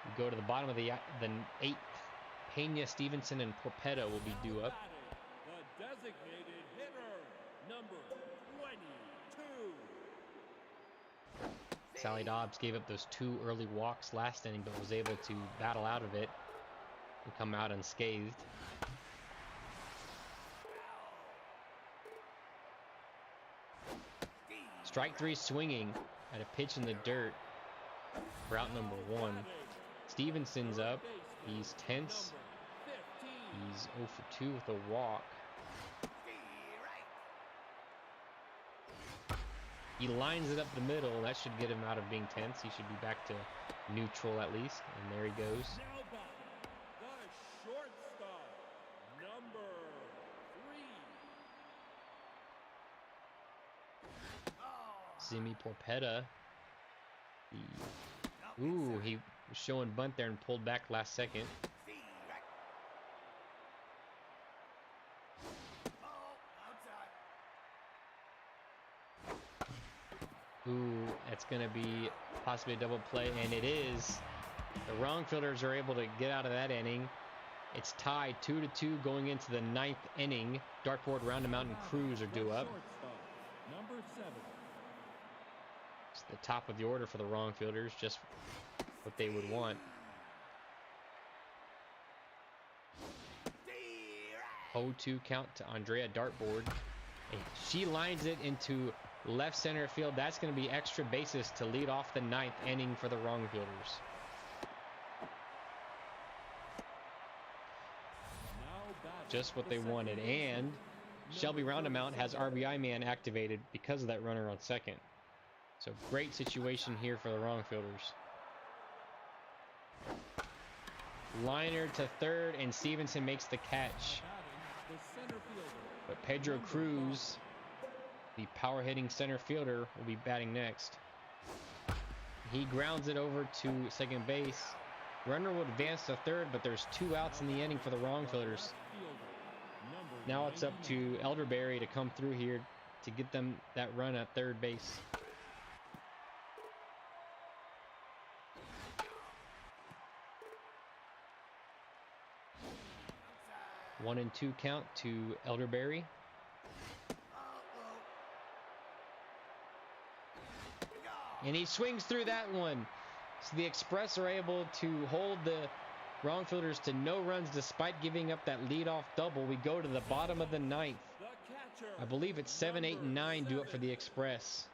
We go to the bottom of the 8th. Pena, Stevenson, and Porpetta will be due up. The designated hitter, number 22. Sally Dobbs gave up those 2 early walks last inning, but was able to battle out of it and come out unscathed. Strike 3 swinging at a pitch in the dirt for out number 1. Stevenson's up. He's tense. He's 0 for 2 with a walk. He lines it up the middle. That should get him out of being tense. He should be back to neutral at least. And there he goes. Now batting, the shortstop, number 3. Simi Porpetta. Ooh, he was showing bunt there and pulled back last second. Ooh, that's going to be possibly a double play, and it is. The wrong fielders are able to get out of that inning. It's tied 2-2 going into the 9th inning. Dartboard, Roundabout, and Cruz are due up. Number 7. It's the top of the order for the wrong fielders, just what they would want. 0-2 count to Andrea Dartboard. And she lines it into left center field. That's going to be extra bases to lead off the 9th inning for the wrong fielders. Just what they wanted. And Shelby Roundabout has RBI man activated because of that runner on second. So great situation here for the wrong fielders. Liner to third, and Stevenson makes the catch. But Pedro Cruz, the power hitting center fielder, will be batting next. He grounds it over to second base. Runner will advance to third, but there's 2 outs in the inning for the wrong fielders. Now it's up to Elderberry to come through here to get them that run at third base. One and 2 count to Elderberry. And he swings through that one. So the Express are able to hold the wrong fielders to no runs despite giving up that leadoff double. We go to the bottom of the 9th. I believe it's 7, 8, and 9 due up for the Express.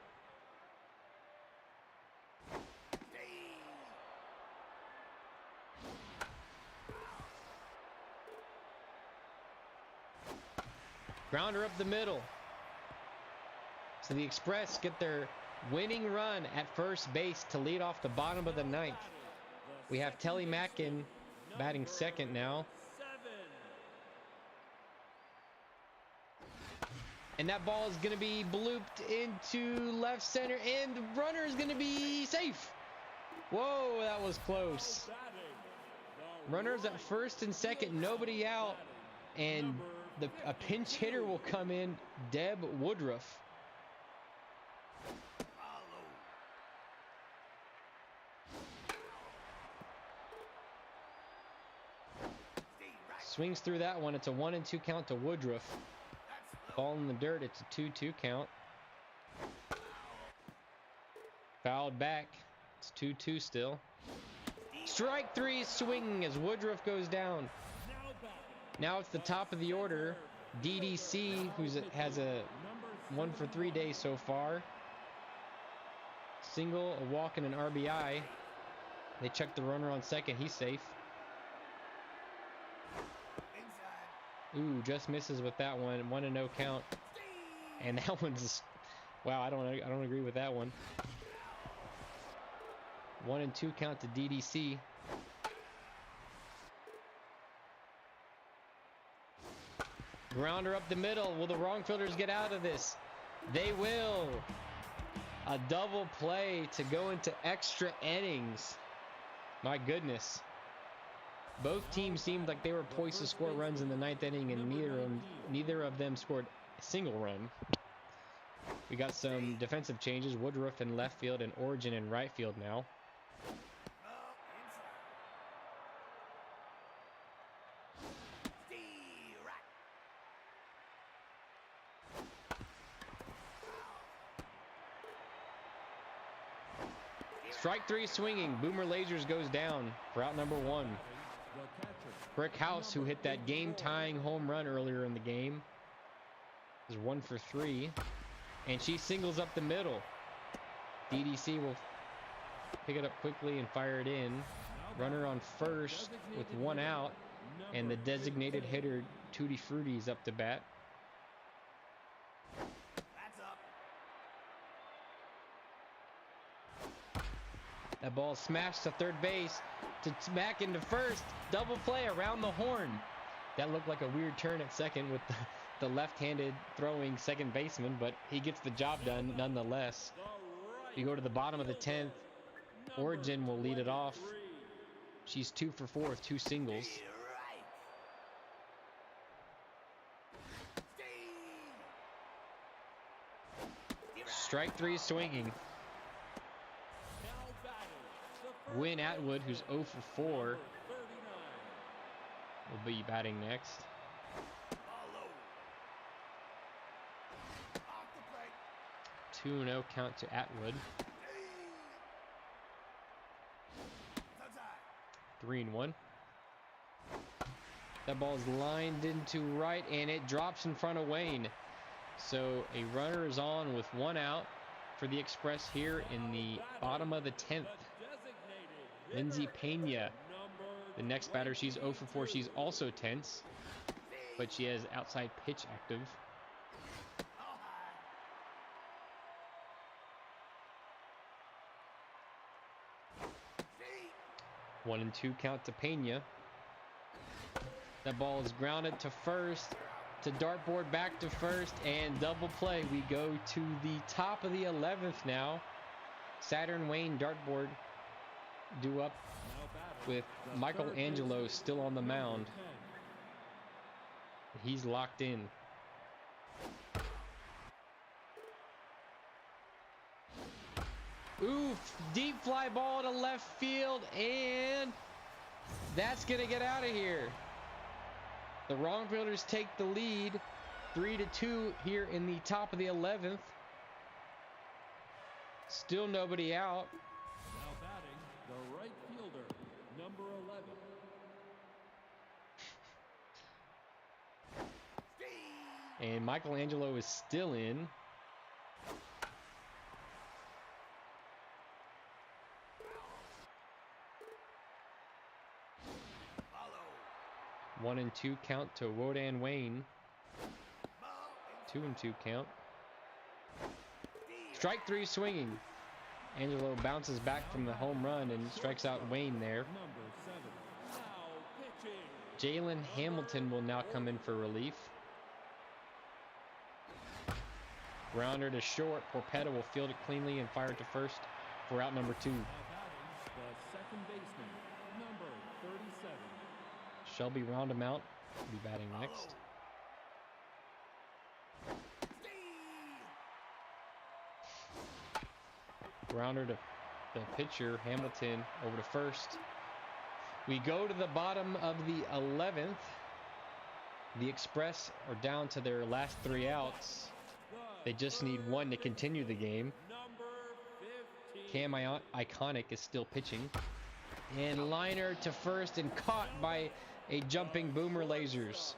Grounder up the middle. So the Express get their winning run at first base to lead off the bottom of the 9th. We have Telly Mackin batting second now. And that ball is going to be blooped into left center, and the runner is going to be safe. Whoa, that was close. Runners at first and second, nobody out, and a pinch hitter will come in, Deb Woodruff. Swings through that one. It's a 1 and 2 count to Woodruff. Ball in the dirt. It's a 2-2 count. Fouled back. It's 2-2 still. Strike 3 swinging as Woodruff goes down. Now it's the top of the order. DDC, who has a 1 for 3 day so far. Single, a walk, and an RBI. They check the runner on second. He's safe. Ooh, just misses with that one. 1-0 count. And that one's, wow, I don't agree with that one. 1 and 2 count to DDC. Grounder up the middle. Will the wrong fielders get out of this? They will. A double play to go into extra innings. My goodness. Both teams seemed like they were poised to score runs in the 9th inning, and neither of them scored a single run. We got some defensive changes. Woodruff in left field and Origin in right field now. Strike 3 swinging. Boomer Lasers goes down for out number 1. Brick House, who hit that game-tying home run earlier in the game, is 1 for 3. And she singles up the middle. DDC will pick it up quickly and fire it in. Runner on first with one out, and the designated hitter Tutti Frutti's up to bat. That's up. That ball smashed to third base, to back into first. Double play around the horn. That looked like a weird turn at second with the left-handed throwing second baseman, but he gets the job done nonetheless. You go to the bottom of the 10th. Origin will lead it off. She's 2 for 4 with 2 singles. Right. Strike 3 swinging. Wynn Atwood, who's 0 for 4, will be batting next. Off the plate. 2-0 count to Atwood. Outside. 3-1. That ball is lined into right, and it drops in front of Wayne. So a runner is on with one out for the Express here in the bottom of the 10th. Lindsay Pena, the next batter. She's 0 for 4. She's also tense, but she has outside pitch active. How high? 1-2 count to Pena. That ball is grounded to first, to dartboard, back to first, and double play. We go to the top of the 11th now. Saturn Wayne dartboard due up with Michelangelo still on the mound. He's locked in. Oof, deep fly ball to left field, and that's gonna get out of here. The wrong fielders take the lead, 3-2 here in the top of the 11th. Still nobody out. Now batting, the right fielder, number 11. And Michelangelo is still in. Follow. 1-2 count to Wodan Wayne. 2-2 count. Strike 3 swinging. Angelo bounces back from the home run and strikes out Wayne there. Number 7. Now pitching. Jalen Hamilton will now come in for relief. Grounder to short. Porpetta will field it cleanly and fire it to first for out number 2. Now batting, the second baseman, number 37. Shelby Roundamount will be batting next. Grounder to the pitcher, Hamilton, over to first. We go to the bottom of the 11th. The Express are down to their last 3 outs. They just need one to continue the game. Number 15. Cam Iconic is still pitching. And liner to first and caught by a jumping Boomer Lasers.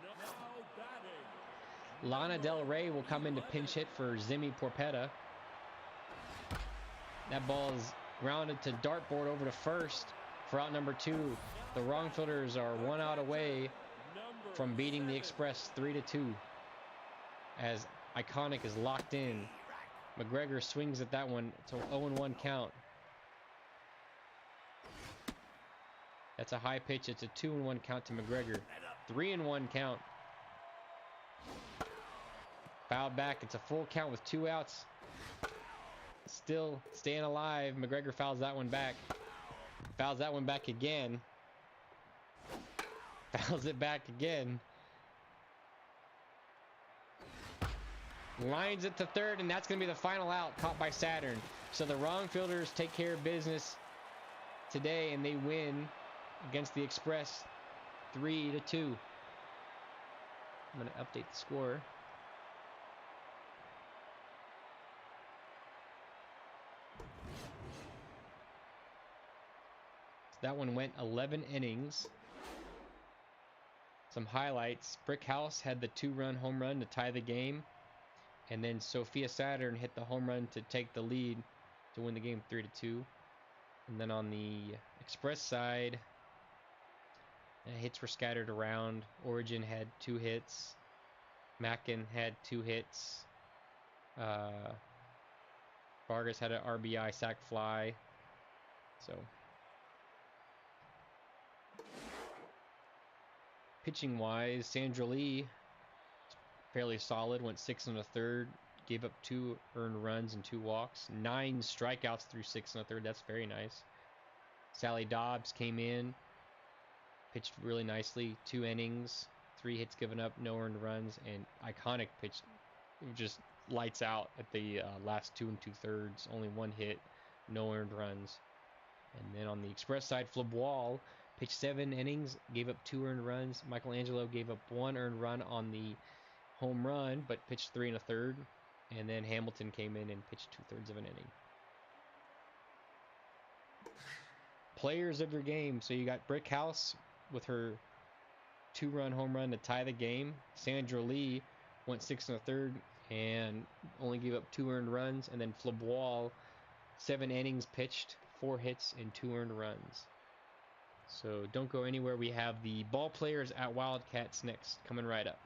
Now batting. Lana Del Rey will come in to pinch hit for Zimmy Porpetta. That ball is grounded to dartboard over to first for out number 2. The wrong fielders are 1 out away from beating the Express 3-2 as Iconic is locked in. McGregor swings at that one. It's a 0-1 count. That's a high pitch. It's a 2-1 count to McGregor. 3-1 count. Fouled back. It's a full count with 2 outs. Still staying alive. McGregor fouls that one back. Fouls that one back again. Fouls it back again. Lines it to third, and that's going to be the final out, caught by Saturn. So the wrong fielders take care of business today, and they win against the Express 3-2. I'm going to update the score. That one went 11 innings. Some highlights. Brick House had the 2-run home run to tie the game. And then Sophia Saturn hit the home run to take the lead to win the game 3-2. And then on the Express side, hits were scattered around. Origin had 2 hits. Mackin had 2 hits. Vargas had an RBI sac fly. So pitching wise, Sandra Lee fairly solid. Went 6 1/3. Gave up 2 earned runs and 2 walks. 9 strikeouts through 6 1/3. That's very nice. Sally Dobbs came in, pitched really nicely. 2 innings, 3 hits given up, no earned runs, and iconic pitch. Just lights out at the last 2 2/3. Only 1 hit, no earned runs. And then on the Express side, Flip Wall pitched 7 innings, gave up 2 earned runs. Michelangelo gave up 1 earned run on the home run, but pitched 3 1/3. And then Hamilton came in and pitched 2/3 of an inning. Players of your game. So you got Brick House with her 2-run home run to tie the game. Sandra Lee went 6 1/3 and only gave up 2 earned runs. And then Flip Wall, 7 innings pitched, 4 hits, and 2 earned runs. So don't go anywhere. We have the ball players at Wildcats next, coming right up.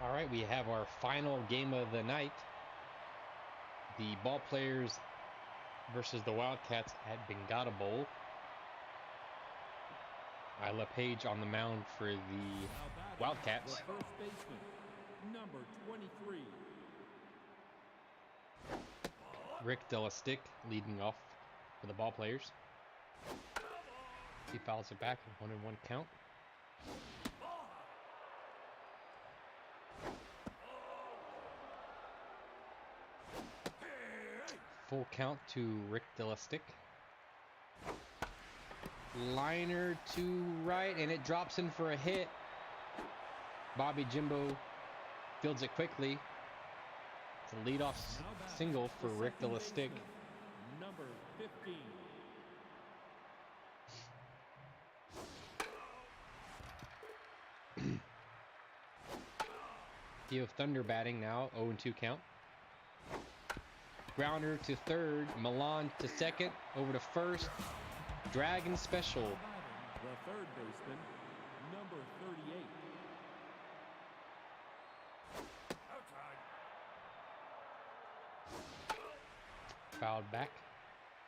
All right, we have our final game of the night. The Ball Players versus the Wildcats at Bengata Bowl. Isla Page on the mound for the Wildcats. The first baseman, number 23. Rick Delastick leading off for the Ball Players. He fouls it back, 1-1 count. Full count to Rick Delastick. Liner to right, and it drops in for a hit. Bobby Jimbo fields it quickly. It's a leadoff single for Rick Delastick. Number 15. Theo Thunder batting now, 0-2 count. Grounder to third, Milan to second, over to first. Dragon special. The third baseman, number 38. Fouled back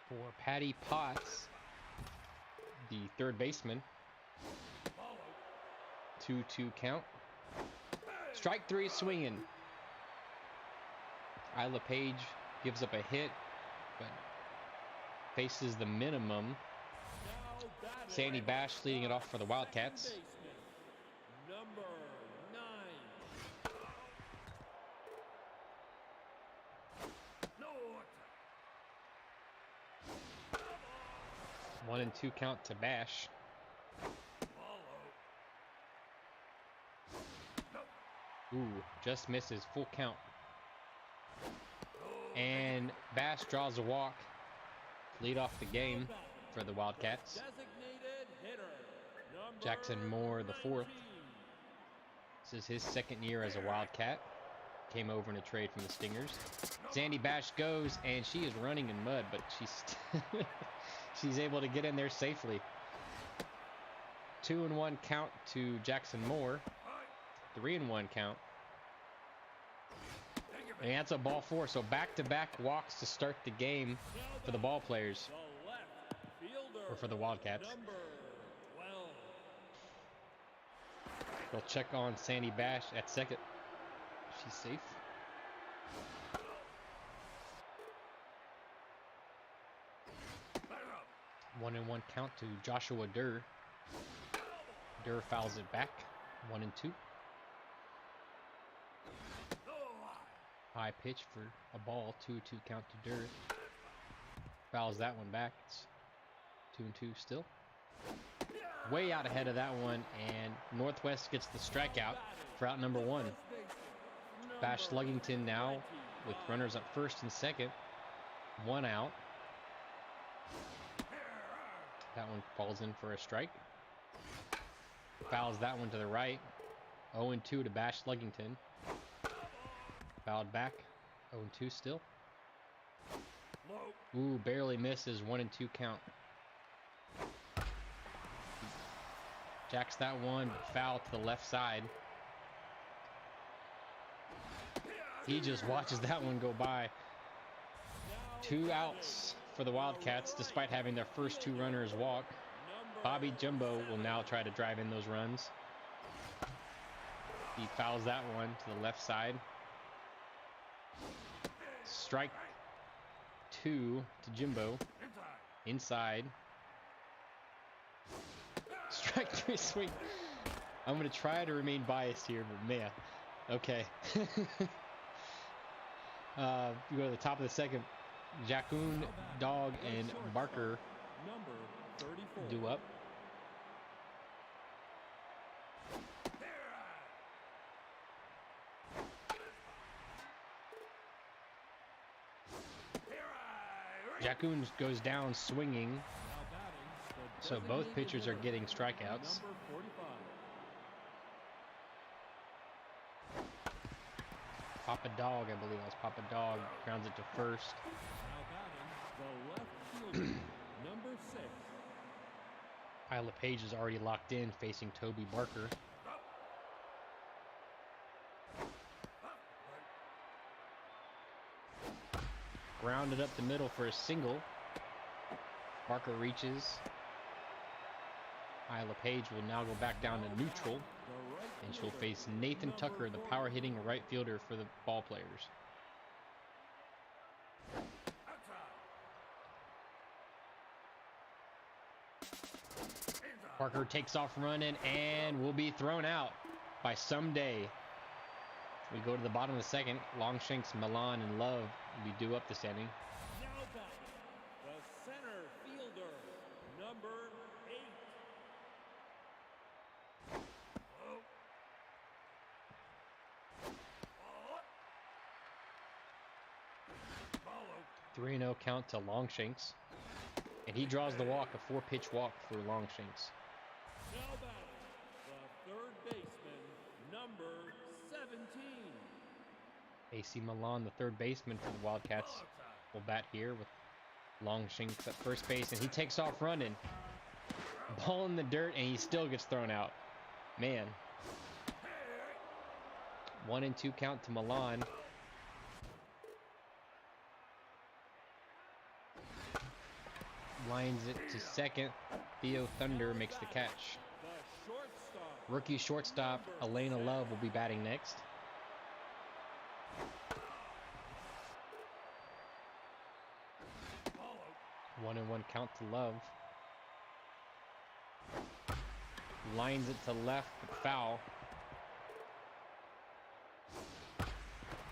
for Patty Potts, the third baseman. 2-2 count. Strike three swinging. Isla Page gives up a hit, but faces the minimum. Sandy Bash leading it off for the Wildcats. Number 9. 1-2 count to Bash. Ooh, just misses, full count. And Bash draws a walk. Lead off the game for the Wildcats. Designated hitter, number Jackson Moore, the fourth. 13. This is his second year as a Wildcat. Came over in a trade from the Stingers. Sandy Bash goes, and she is running in mud, but she's able to get in there safely. 2-1 count to Jackson Moore. 3-1 count. And that's a ball four, so back-to-back walks to start the game for the Ball Players, The left fielder, or for the Wildcats. number 12. They'll check on Sandy Bash at second. She's safe. One and one count to Joshua Durr. Durr fouls it back. 1-2. High pitch for a ball. 2-2 count to Durr. Fouls that one back. It's 2-2 still. Way out ahead of that one, and Northwest gets the strikeout for out number one. Bash Sluggington now with runners up first and second. 1 out. That one falls in for a strike. Fouls that one to the right. 0-2 to Bash Sluggington. Fouled back. 0-2 still. Ooh, barely misses. 1-2 count. Jacks that one, but foul to the left side. He just watches that one go by. 2 outs for the Wildcats, despite having their first 2 runners walk. Bobby Jumbo will now try to drive in those runs. He fouls that one to the left side. Strike 2 to Jimbo. Inside. Strike 3 swing. I'm going to try to remain biased here, but man. Okay. You go to the top of the second. Jackoon, Dog, and Barker Number 34. do up. Jackoon goes down swinging, Now batting, the so both designated pitchers are hitter, getting strikeouts. Number 45. Papa Dog, I believe that was Papa Dog, grounds it to first. Now batting, the left fielder, number 6. Isla Page is already locked in, facing Toby Barker. Grounded up the middle for a single. Barker reaches. Isla Page will now go back down to neutral. And she'll face Nathan Tucker, the power-hitting right fielder for the ball players. Parker takes off running and will be thrown out by Someday. We go to the bottom of the second. Longshanks, Milan, and Love will be due up this inning. Now back, the center fielder, number 8. Follow. 3-0 count to Longshanks. And he draws the walk, a 4-pitch walk for Longshanks. Now back, the third baseman, number 17. AC Milan, the third baseman for the Wildcats, will bat here with Longshanks at first base. And he takes off running. Ball in the dirt, and he still gets thrown out. Man. 1-2 count to Milan. Lines it to second. Theo Thunder makes the catch. The shortstop, Rookie shortstop Elena Love will be batting next. follow. 1-1 count to Love. Lines it to left, but foul.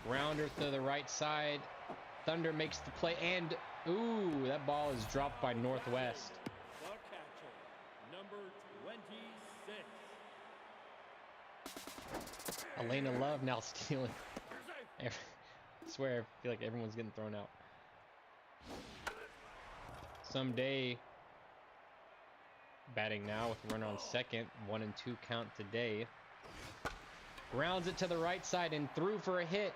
Rounder to the right side. Thunder makes the play, and ooh, that ball is dropped by Northwest. The catcher, number 26. Elena Love now stealing. I swear, I feel like everyone's getting thrown out. Someday batting now with a runner on second. 1-2 count today. Grounds it to the right side and through for a hit.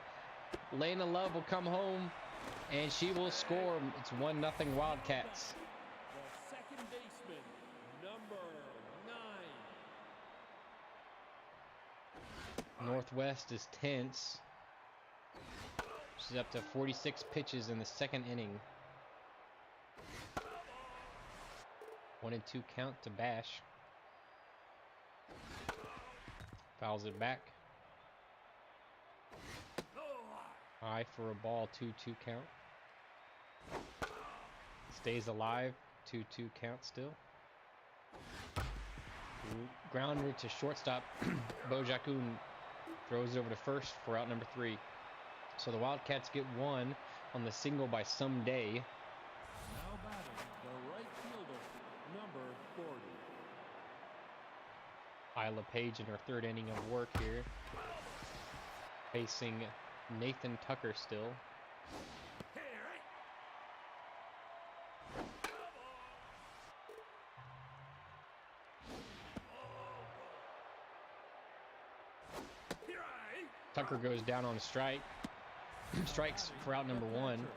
Elena Love will come home and she will score. It's 1-0 Wildcats. The second baseman, number 9. Northwest is tense. She's up to 46 pitches in the second inning. 1-2 count to Bash. Fouls it back. High for a ball, 2-2 count. Stays alive, 2-2 count still. Grounder to shortstop. Bojakun throws it over to first for out number 3. So the Wildcats get one on the single by Someday. Now batting, the right fielder, number 40. Isla Page in her third inning of work here. Facing Nathan Tucker still. 'Tucker goes down on a strike. Strikes for out number 1.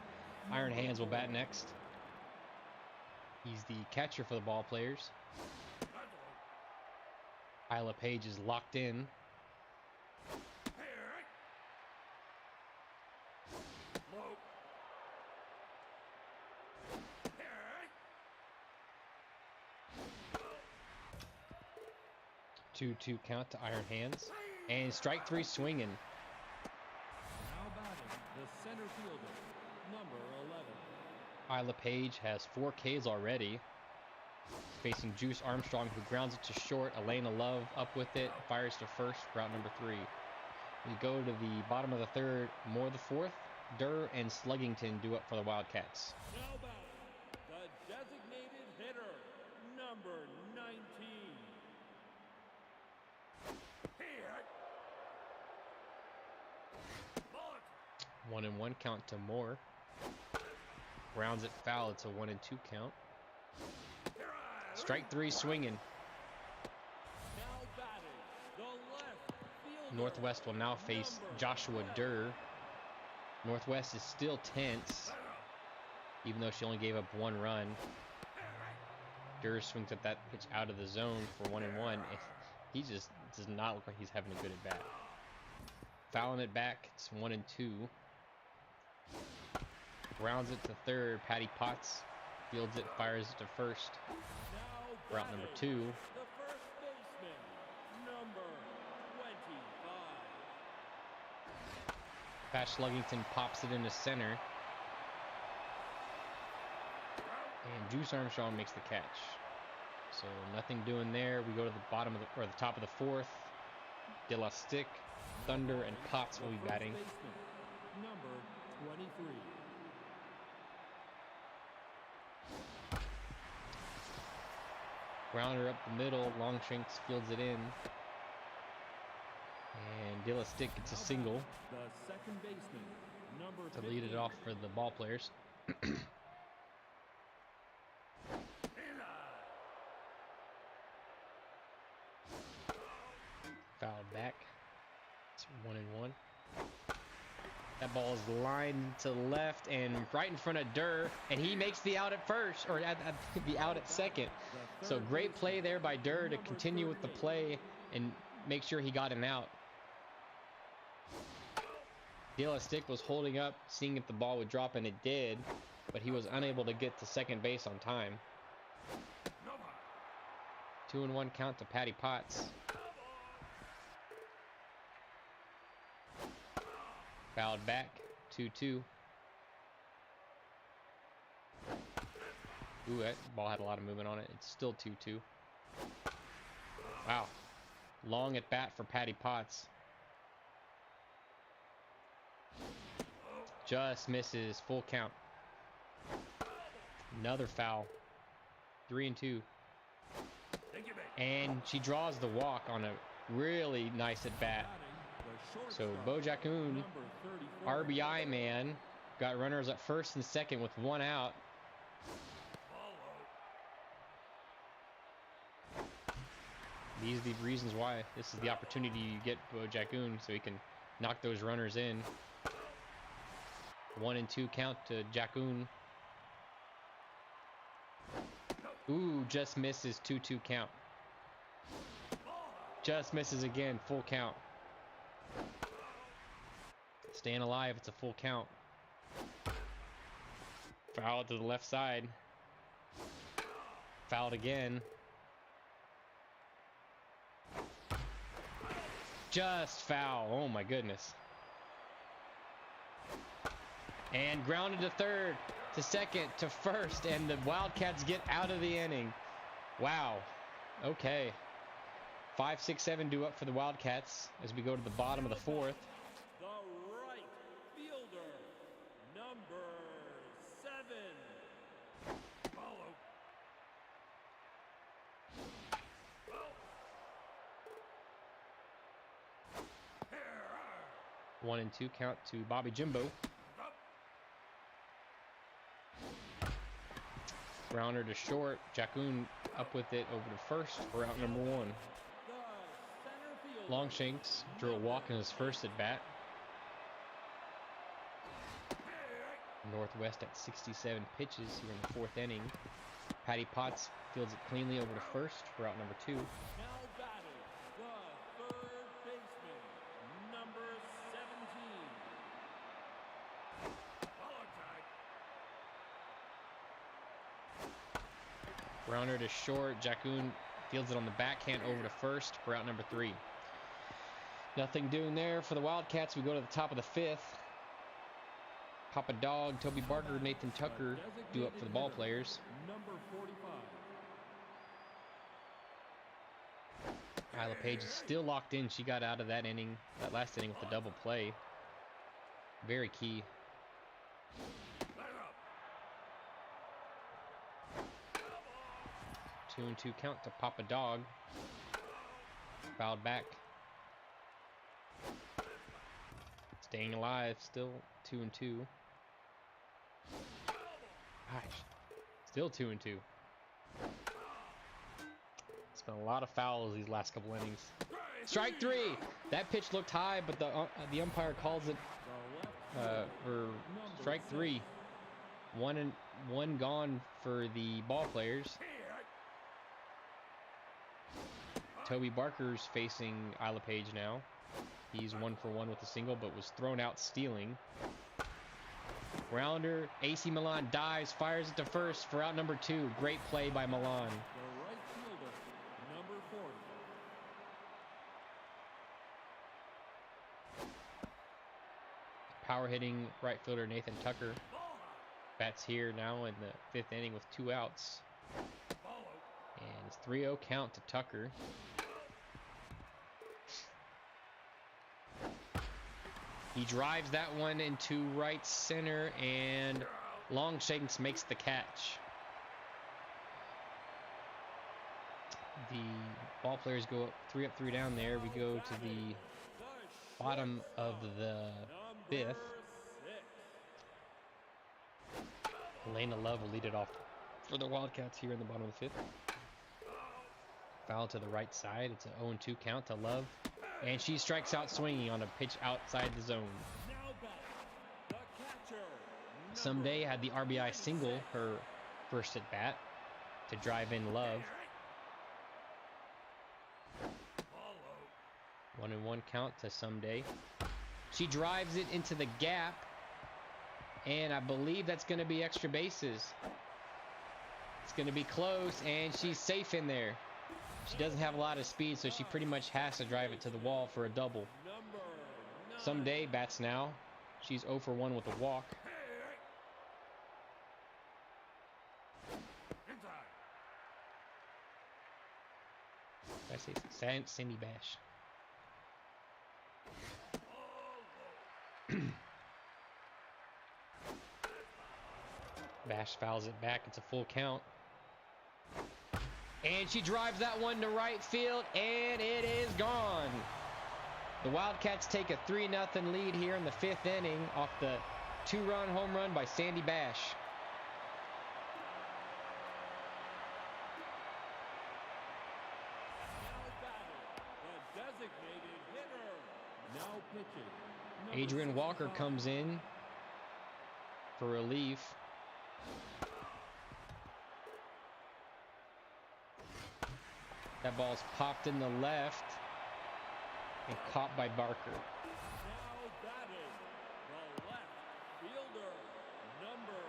Iron Hands will bat next. He's the catcher for the ball players. Isla Page is locked in. Low. 2-2 count to Iron Hands. And strike 3 swinging. Now batting, the center fielder, number 11. Isla Page has 4 Ks already. Facing Juice Armstrong, who grounds it to short. Elena Love up with it, fires to first for out number 3. We go to the bottom of the third. Moore the fourth. Durr and Sluggington do up for the Wildcats. Now batting, the designated hitter, number 19. 1-1 count to Moore. Grounds it foul. It's a 1-2 count. Strike 3 swinging. Now batting, the left fielder. Northwest will now face Joshua Durr. Northwest is still tense, even though she only gave up 1 run. Durr swings at that pitch out of the zone for 1-1. He just does not look like he's having a good at bat. Fouling it back. It's 1-2. Grounds it to third. Patty Potts fields it, fires it to first. Now Route number batting, 2. the first baseman, number 25. Pash Luggington pops it into center. And Juice Armstrong makes the catch. So nothing doing there. We go to the bottom of the, or the top of the fourth. De La Stick, Thunder, and Potts will be The batting. first baseman, number 23. Grounder up the middle. Longshanks fields it in. And De La Stick gets a single The second baseman, number to lead it 15. off for the ball players. Fouled back. It's 1-1. That ball is lined to the left and right in front of Durr, and he makes the out at first, or the out at second. So great play there by Durr to continue with the play and make sure he got an out. De La Stick was holding up, seeing if the ball would drop, and it did, but he was unable to get to second base on time. 2-1 count to Patty Potts. Fouled back, 2-2. Ooh, that ball had a lot of movement on it. It's still 2-2. Wow. Long at bat for Patty Potts. Just misses, full count. Another foul. 3-2. And she draws the walk on a really nice at bat. So Bo Jackoon, RBI man, got runners at first and second with one out. These are the reasons why this is the opportunity you get Bo Jackoon, so he can knock those runners in. 1-2 count to Jackoon. Ooh, just misses, 2-2 count. Just misses again, full count. Staying alive, it's a full count. Foul to the left side. Fouled again. Just foul, oh my goodness. And grounded to third, to second, to first, and the Wildcats get out of the inning. Wow, okay. 5, 6, 7 due up for the Wildcats as we go to the bottom of the fourth. The right fielder, number 7. Follow. 1-2 count to Bobby Jimbo. Grounder to short. Jackoon up with it over to first for out number 1. The center fielder, Longshanks drew a walk in his first at bat. Northwest at 67 pitches here in the fourth inning. Patty Potts fields it cleanly over to first for out number 2. now batting, the third baseman, number 17. Follow tag. Grounder to short. Jackoon fields it on the backhand over to first for out number 3. Nothing doing there for the Wildcats. We go to the top of the fifth. Papa Dog, Toby Barker, Nathan Tucker due up for the ball players. Number 45. Isla Page is still locked in. She got out of that inning, that last inning with the double play. Very key. 2-2 count to Papa Dog. Fouled back. Staying alive, still 2-2. Gosh, still 2-2. It's been a lot of fouls these last couple innings. Strike 3. That pitch looked high, but the umpire calls it for strike 3. One gone for the ball players. Toby Barker's facing Isla Page now. He's 1 for 1 with a single, but was thrown out stealing. Grounder. AC Milan dives, fires it to first for out number 2. Great play by Milan. The right fielder, number 40. Power hitting right fielder Nathan Tucker bats here now in the 5th inning with 2 outs. And it's 3-0 count to Tucker. He drives that one into right center, and Longshanks makes the catch. The ball players go up, 3 down there. We go to the bottom of the 5th. Elena Love will lead it off for the Wildcats here in the bottom of the 5th. Foul to the right side. It's an 0-2 count to Love. And she strikes out swinging on a pitch outside the zone. Someday had the RBI single her first at bat to drive in Love. 1-1 count to Someday. She drives it into the gap, and I believe that's going to be extra bases. It's going to be close, and she's safe in there. She doesn't have a lot of speed, so she pretty much has to drive it to the wall for a double. Someday bats now. She's 0 for 1 with a walk. I say Sandy Bash. Bash fouls it back. It's a full count. And she drives that one to right field, and it is gone. The Wildcats take a 3-0 lead here in the 5th inning off the 2-run home run by Sandy Bash. Adrian Walker comes in for relief. That ball's popped in the left and caught by Barker. Now batting, the left fielder, number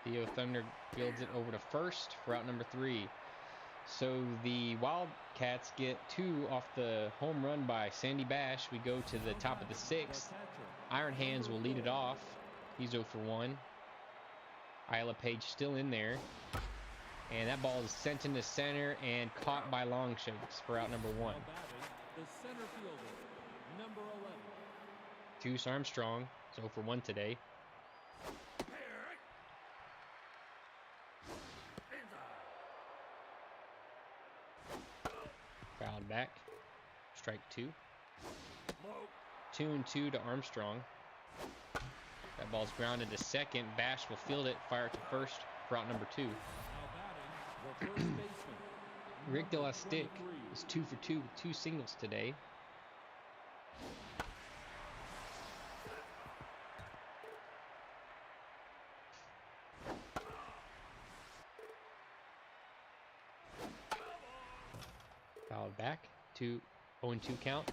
12. Theo Thunder fields it over to first for out number 3. So the Wildcats get 2 off the home run by Sandy Bash. We go to the top of the 6th. Iron Hands will lead it off. He's 0 for 1. Isla Page still in there. And that ball is sent into center and caught by Longshanks for out number 1. The center fielder, number 11. Deuce Armstrong is 0 for 1 today. Fouled back. Strike 2. 2-2 to Armstrong. That ball's grounded to second. Bash will field it, fire it to first for out number 2. Rick De La Stick is 2 for 2 with 2 singles today. Fouled back to 0-2 count.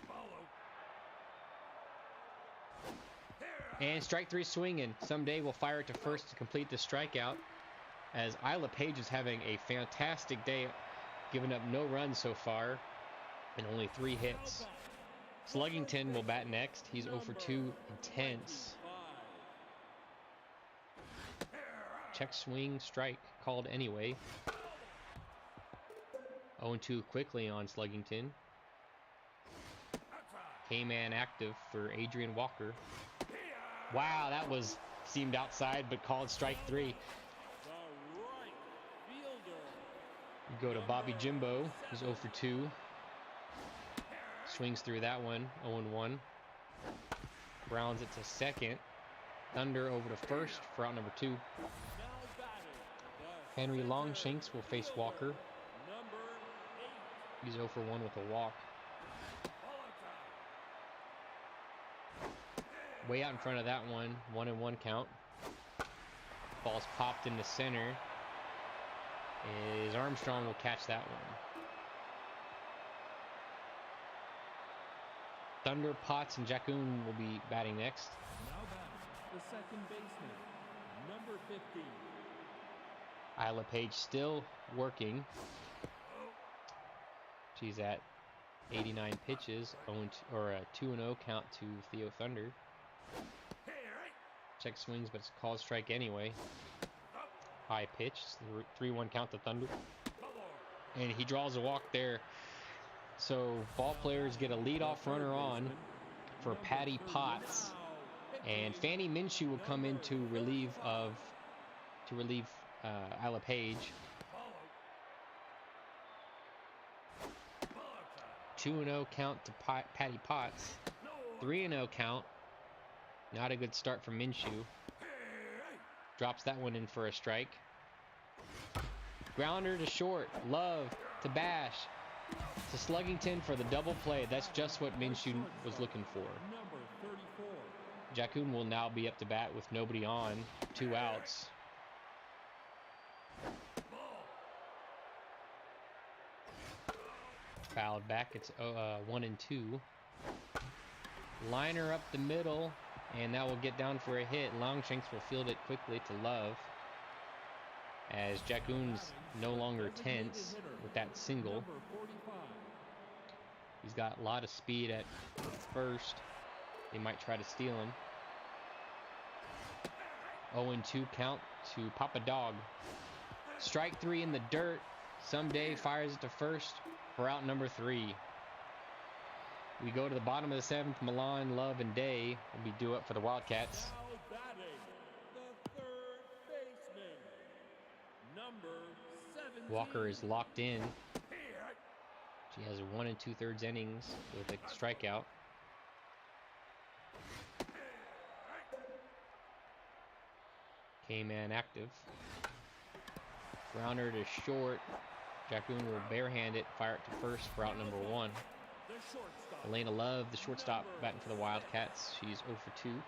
And strike 3 swinging. Someday we'll fire it to first to complete the strikeout, as Isla Page is having a fantastic day, giving up no runs so far and only 3 hits. Sluggington will bat next. He's 0 for 2 intense. Check swing, strike, called anyway. 0-2 quickly on Sluggington. K-man active for Adrian Walker. Wow, that seemed outside, but called strike 3. You go to Bobby Jimbo, who's 0 for 2. Swings through that one, 0-1. Grounds it to second. Thunder over to first for out number 2. Henry Longshanks will face Walker. He's 0 for 1 with a walk. Way out in front of that one, 1-1 count. Ball's popped into center. Armstrong will catch that one. Thunder, Potts, and Jacoon will be batting next. Now batting, the second baseman, number 15. Isla Page still working. She's at 89 pitches, or a 2-0 count to Theo Thunder. Check swings, but it's a called strike anyway. High pitch, 3-1 count to Thunder. And he draws a walk there. So ball players get a leadoff runner on for Patty Potts. And Fanny Minshew will come in to relieve Isla Page. 2-0 count to Patty Potts. 3-0 count. Not a good start for Minshew. Drops that one in for a strike. Grounder to short. Love to Bash. To Sluggington for the double play. That's just what Minshew was looking for. Jacoon will now be up to bat with nobody on. 2 outs. Fouled back. It's 1-2. Liner up the middle, and that will get down for a hit. Longshanks will field it quickly to Love, as Jacoon's no longer tense with that single. He's got a lot of speed at first. They might try to steal him. 0-2 count to Papa Dog. Strike 3 in the dirt. Someday fires it to first for out number 3. We go to the bottom of the 7th. Milan, Love, and Day will be due up for the Wildcats. Now batting, the third baseman, number 17. Walker is locked in. She has 1 2/3 innings with a strikeout. K-Man active. Grounder to short. Jacoon will barehand it, fire it to first for out number 1. Elena Love, the shortstop, batting for the Wildcats. She's 0 for 2.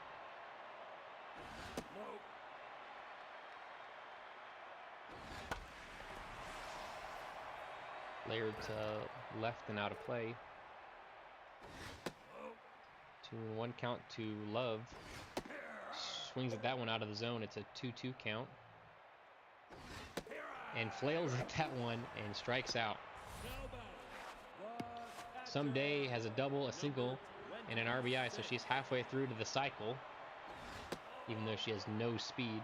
Layered to left and out of play. 2-1 count to Love. Swings at that one out of the zone. It's a 2-2 count. And flails at that one and strikes out. Someday has a double, a single, and an RBI, so she's halfway through to the cycle, even though she has no speed.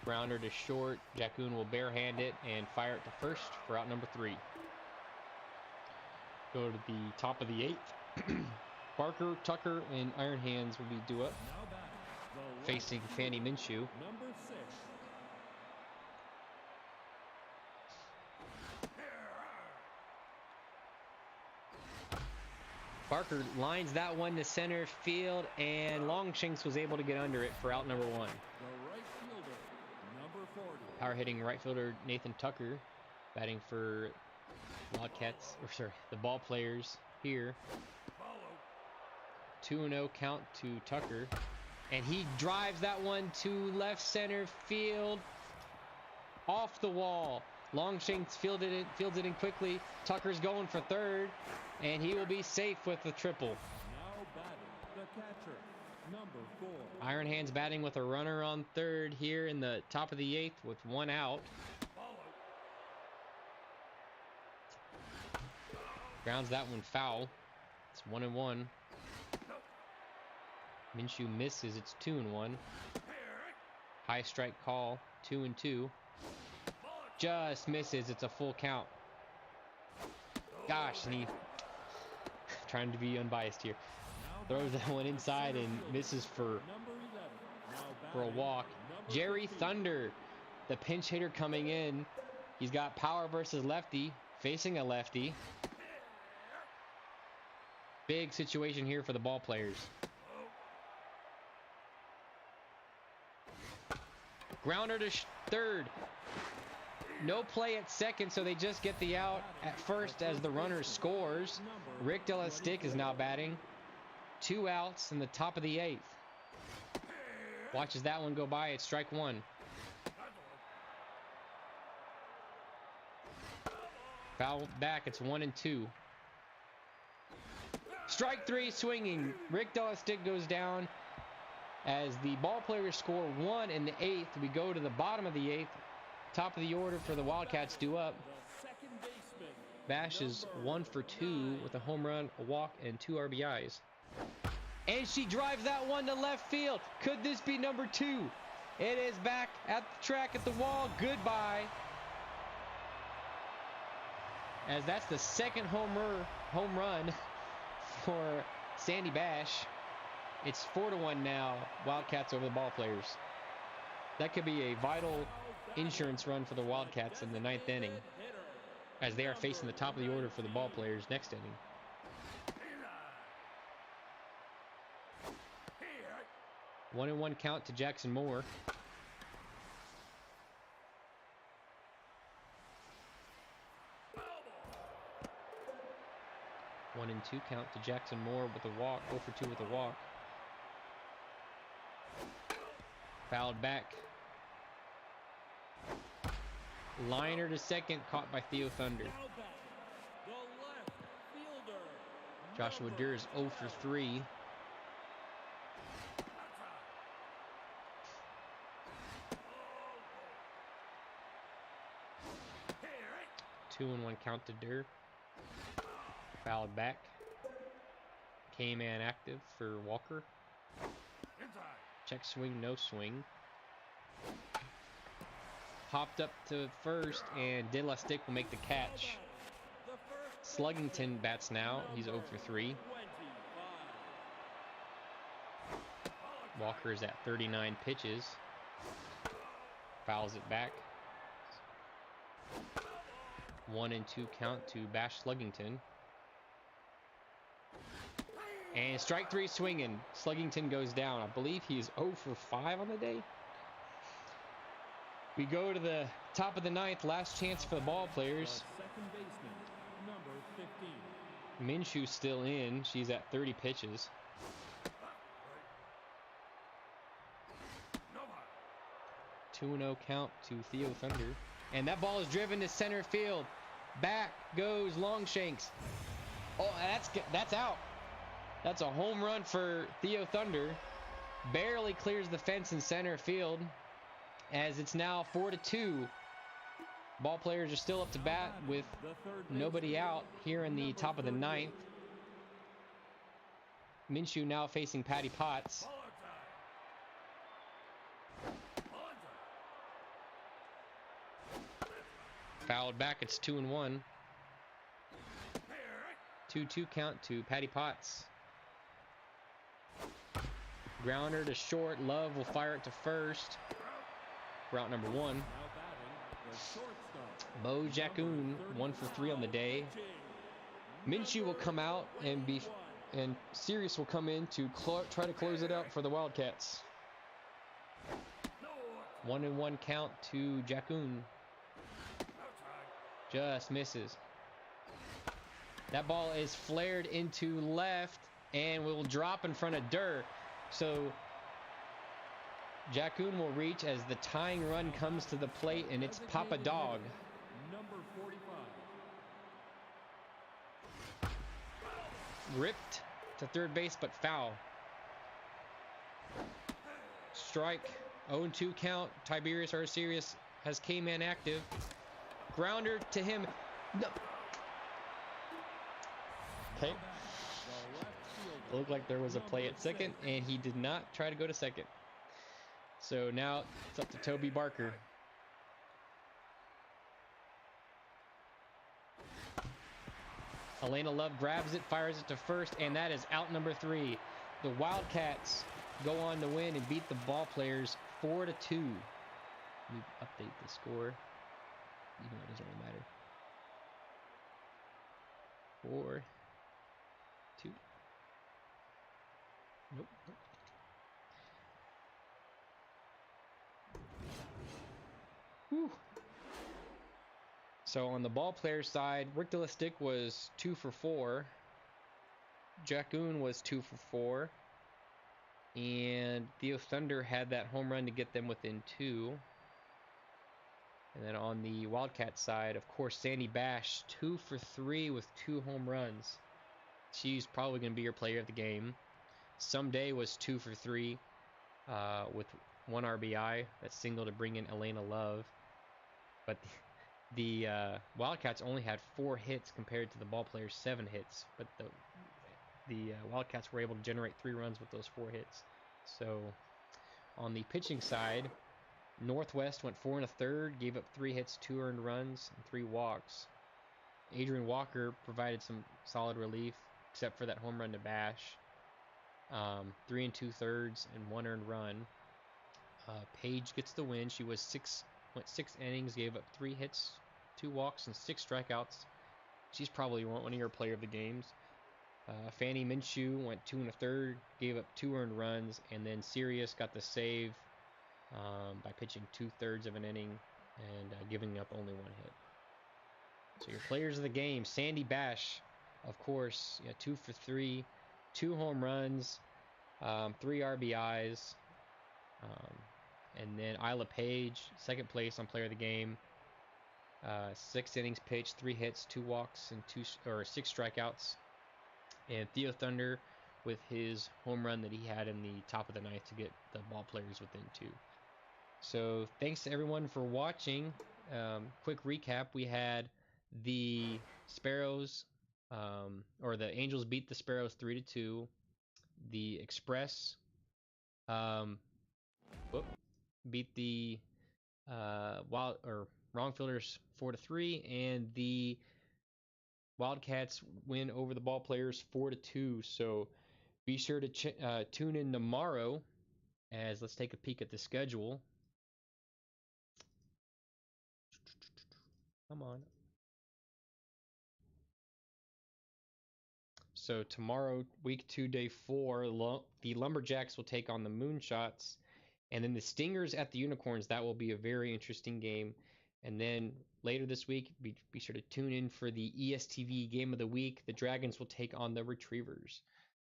Grounder to short. Jacoon will barehand it and fire it to first for out number 3. Go to the top of the 8th. Barker, Tucker, and Iron Hands will be due up, facing Fanny Minshew. Number 6. Barker lines that one to center field, and Longshanks was able to get under it for out number 1. The right fielder, number 40. Power hitting right fielder Nathan Tucker, batting for the ball players here. 2-0 count to Tucker, and he drives that one to left center field, off the wall. Longshanks fields it in quickly. Tucker's going for third, and he will be safe with the triple. Now batting, the catcher, number 4. Iron Hands batting with a runner on third here in the top of the 8th with 1 out. Grounds that one foul. It's 1-1. Minshew misses. It's 2-1. High strike call. 2-2. Just misses. It's a full count. Gosh, and he trying to be unbiased here. Throws that one inside and misses for a walk. Jerry Thunder, the pinch hitter coming in. He's got power versus lefty, facing a lefty. Big situation here for the ball players. Grounder to third. No play at second, so they just get the out at first as the runner scores. Rick Stick is now batting. 2 outs in the top of the 8th. Watches that one go by. It's strike 1. Foul back. It's 1-2. Strike 3 swinging. Rick Stick goes down as the ball players score 1 in the 8th. We go to the bottom of the 8th. Top of the order for the Wildcats due up. Bash is 1 for 2 with a home run, a walk, and 2 RBIs. And she drives that one to left field. Could this be number 2? It is back at the track at the wall. Goodbye. As that's the second home run for Sandy Bash. It's 4-1 now. Wildcats over the ball players. That could be a vital insurance run for the Wildcats in the 9th inning, as they are facing the top of the order for the ball players next inning. One and 1 count to Jackson Moore. One and 2 count to Jackson Moore with a walk. 0 for 2 with a walk. Fouled back. Liner to second, caught by Theo Thunder. Joshua Durr is 0 for 3. Two and 1 count to Durr. Fouled back. K-man active for Walker. Check swing, no swing. Popped up to first, and Stick will make the catch. Sluggington bats now. He's 0 for 3. Walker is at 39 pitches. Fouls it back. 1 and 2 count to Bash Sluggington. And strike 3 swinging. Sluggington goes down. I believe he's 0 for 5 on the day. We go to the top of the 9th. Last chance for the ball players. Second baseman, number 15. Minshew's still in. She's at 30 pitches. Two and 0 count to Theo Thunder. And that ball is driven to center field. Back goes Longshanks. Oh, that's out. That's a home run for Theo Thunder. Barely clears the fence in center field, as it's now 4-2. Ball players are still up to bat with nobody out here in the top of the 9th. Minshew now facing Patty Potts. Fouled back, it's 2 and 1. 2-2 count to Patty Potts. Grounder to short. Love will fire it to first. Route number 1. Bo Jackoon, 1 for 3 on the day. Minshew will come out and Sirius will come in to try to close it out for the Wildcats. 1 and 1 count to Jackoon. Just misses. That ball is flared into left and will drop in front of Durr. So Jackoon will reach as the tying run comes to the plate, and it's Papa Dog. Number 45. Ripped to third base, but foul. Strike. 0-2 count. Tiberius Arcerius has K-man active. Grounder to him. No. Okay. It looked like there was a play at second, and he did not try to go to second. So now it's up to Toby Barker. Elena Love grabs it, fires it to first, and that is out number 3. The Wildcats go on to win and beat the ball players 4-2. Let me update the score, even though it doesn't really matter. 4-2. Nope. Whew. So on the ball player side, Rick Stick was 2 for 4. Jackoon was 2 for 4. And Theo Thunder had that home run to get them within 2. And then on the Wildcat side, of course, Sandy Bash, 2 for 3 with 2 home runs. She's probably going to be your player of the game. Someday was 2 for 3 with 1 RBI. That single to bring in Elena Love. But the Wildcats only had 4 hits compared to the ball players' 7 hits. But the Wildcats were able to generate 3 runs with those 4 hits. So on the pitching side, Northwest went 4 1/3, gave up 3 hits, 2 earned runs, and 3 walks. Adrian Walker provided some solid relief, except for that home run to Bash. 3 2/3 and 1 earned run. Paige gets the win. She went 6 innings, gave up 3 hits, 2 walks, and 6 strikeouts. She's probably one of your player of the games. Fanny Minshew went 2 1/3, gave up 2 earned runs, and then Sirius got the save by pitching 2/3 of an inning and giving up only 1 hit. So your players of the game: Sandy Bash, of course, 2 for 3, 2 home runs, 3 RBIs, and then Isla Page, second place on player of the game. 6 innings pitched, 3 hits, 2 walks, and 6 strikeouts. And Theo Thunder with his home run that he had in the top of the ninth to get the ball players within 2. So thanks to everyone for watching. Quick recap: we had the Sparrows, or the Angels beat the Sparrows 3-2. The Express beat the Wrongfielders 4-3, and the Wildcats win over the ball players 4-2. So be sure to tune in tomorrow, as let's take a peek at the schedule. Come on. So tomorrow, week 2, day 4, the Lumberjacks will take on the Moonshots, and then the Stingers at the Unicorns. That will be a very interesting game. And then later this week, be sure to tune in for the ESTV Game of the Week. The Dragons will take on the Retrievers.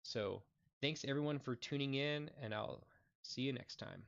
So thanks everyone for tuning in, and I'll see you next time.